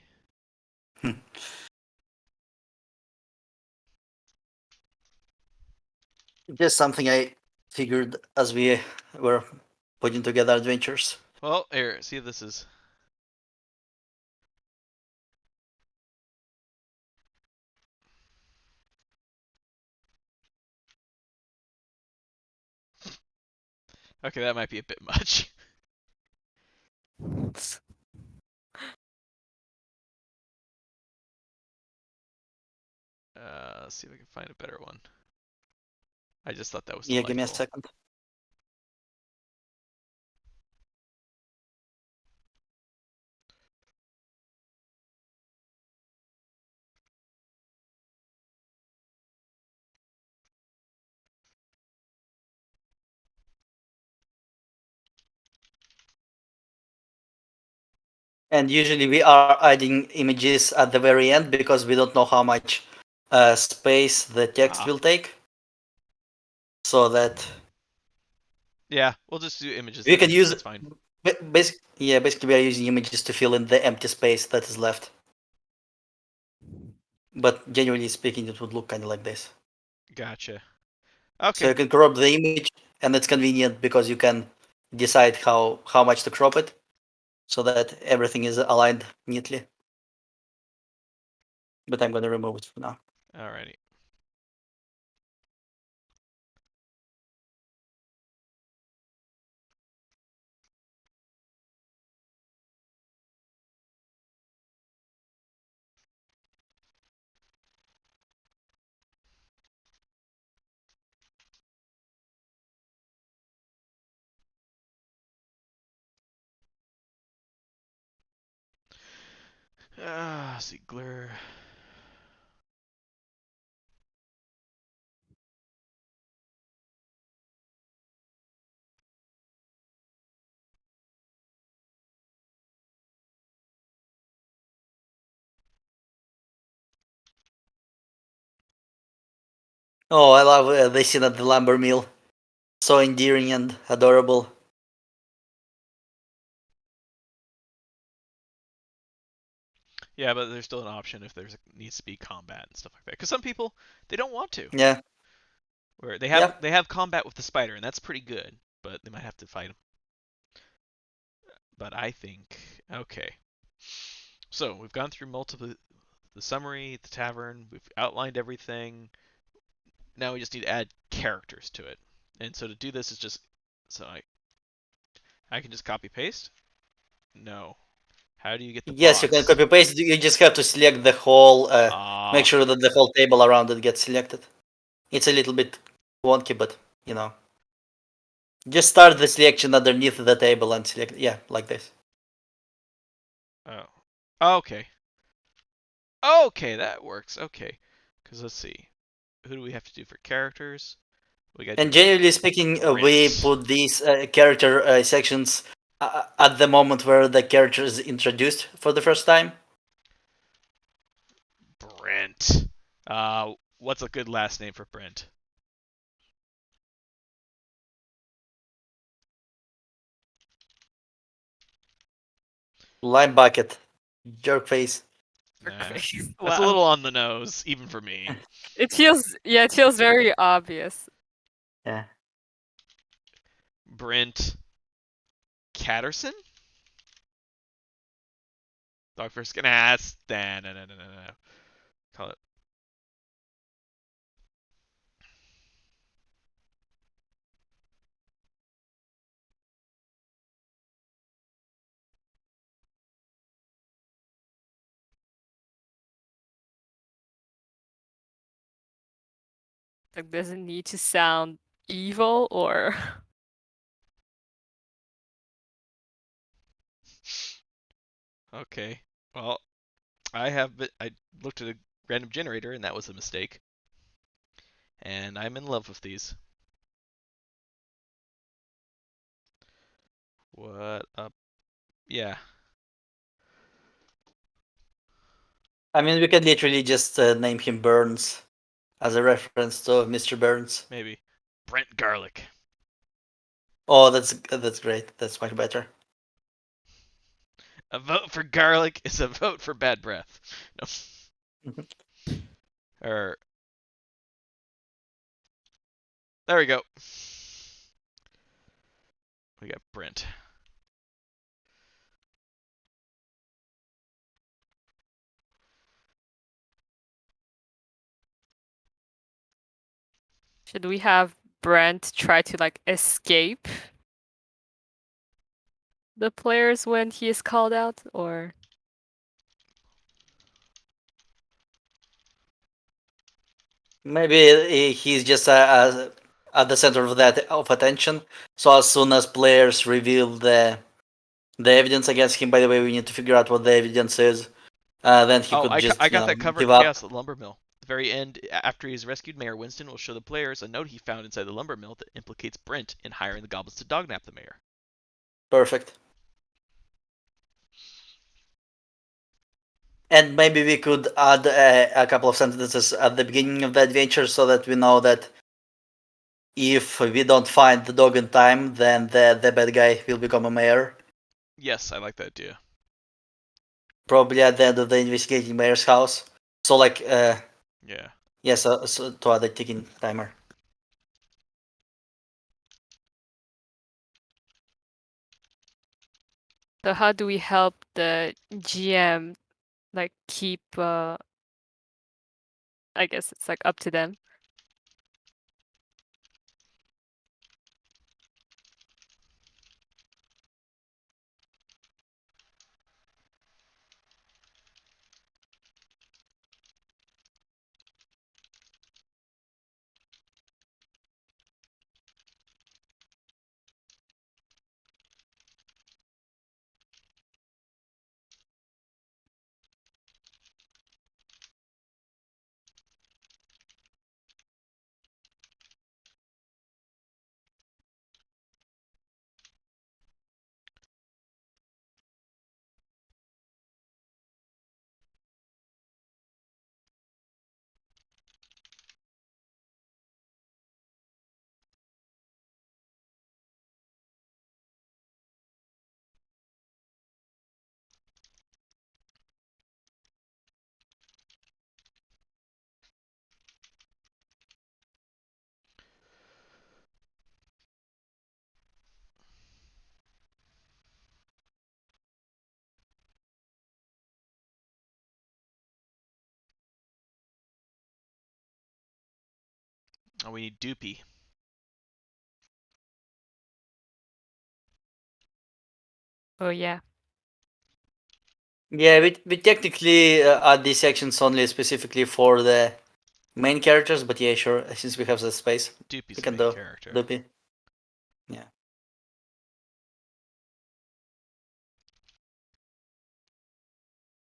just something I figured as we were putting together adventures. Well, here, see if this is. Okay, that might be a bit much. Let's see if I can find a better one. I just thought that was Yeah, give me a delightful. second. And usually we are adding images at the very end because we don't know how much space the text Ah. will take. So that Yeah, we'll just do images we then. can use, That's fine. basically we are using images to fill in the empty space that is left. But generally speaking, it would look kind of like this. Gotcha. So Okay. you can crop the image, and it's convenient because you can decide how much to crop it, so that everything is aligned neatly. But I'm gonna remove it for now. Alrighty. Ziegler. Oh, I love the scene at the lumber mill. So endearing and adorable. Yeah, but there's still an option if there's needs to be combat and stuff like that. Because some people they don't want to. Yeah, Where they yeah. have combat with the spider, and that's pretty good. But they might have to fight him. But I think okay. So we've gone through multiple the summary, the tavern. We've outlined everything. Now we just need to add characters to it. And so to do this is just so I can just copy paste. No. How do you get the Yes, you can box? copy paste. You just have to select the whole. Make Ah, sure that the whole table around it gets selected. It's a little bit wonky, but you know. Just start the selection underneath the table and select. Yeah, like this. oh, okay, okay, that works. Okay, because let's see, who do we have to do for characters? We got to And do generally speaking, we Brent. put these character sections at the moment where the character is introduced for the first time. Brent. What's a good last name for Brent? Lime bucket. Jerk face. Nah, Wow. that's a little on the nose, even for me. It feels very obvious. Yeah. Brent Catterson? Dog first. Nah, no. Call it. Like, does it need to sound evil or? Okay. Well, I looked at a random generator and that was a mistake. And I'm in love with these. What up? Yeah, I mean, we could literally just name him Burns as a reference to Mr. Burns. maybe. Brent Garlic. Oh, that's great. That's much better. A vote for garlic is a vote for bad breath. No. Or there we go. We got Brent. Should we have Brent try to like escape the players when he is called out, or? Maybe he's just at the center of attention. So as soon as players reveal the evidence against him, by the way, we need to figure out what the evidence is. Then he Oh, could just I got that covered give in up. Chaos at the Lumber Mill. At the very end, after he's rescued, Mayor Winston will show the players a note he found inside the lumber mill that implicates Brent in hiring the goblins to dognap the mayor. Perfect. And maybe we could add a couple of sentences at the beginning of the adventure so that we know that if we don't find the dog in time, then the bad guy will become a mayor. Yes, I like that idea. Probably at the end of the investigating mayor's house. So like, Yeah. yeah, so to add a ticking timer. So how do we help the GM like keep I guess it's like up to them. Oh, we need Doopy. Oh yeah. Yeah, we technically add these sections only specifically for the main characters, but yeah, sure, since we have the space, Doopy's we the can main do character. Loopy. Yeah.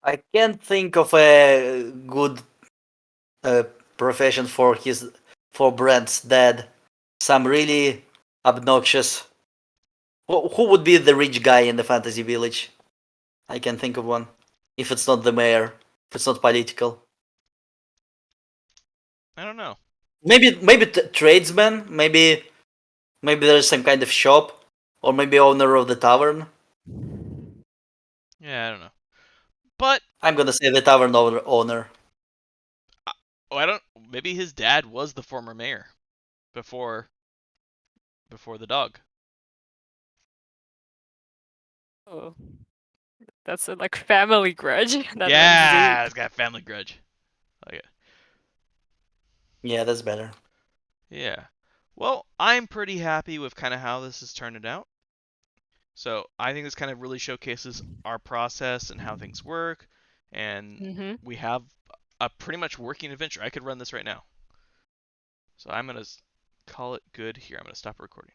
I can't think of a good uh, profession for Brent's dad. Some really obnoxious. Who would be the rich guy in the fantasy village? I can think of one. If it's not the mayor, if it's not political. I don't know. Maybe tradesman. Maybe there's some kind of shop, or maybe owner of the tavern. Yeah, I don't know. But I'm gonna say the tavern owner. I don't. Maybe his dad was the former mayor before the dog. Oh, that's a like family grudge that runs deep. Yeah, it's got a family grudge. Like it. Yeah, that's better. Yeah. Well, I'm pretty happy with kind of how this has turned out. So I think this kind of really showcases our process and how things work, and Mm-hmm. we have a pretty much working adventure. I could run this right now. So I'm gonna call it good here. I'm gonna stop recording.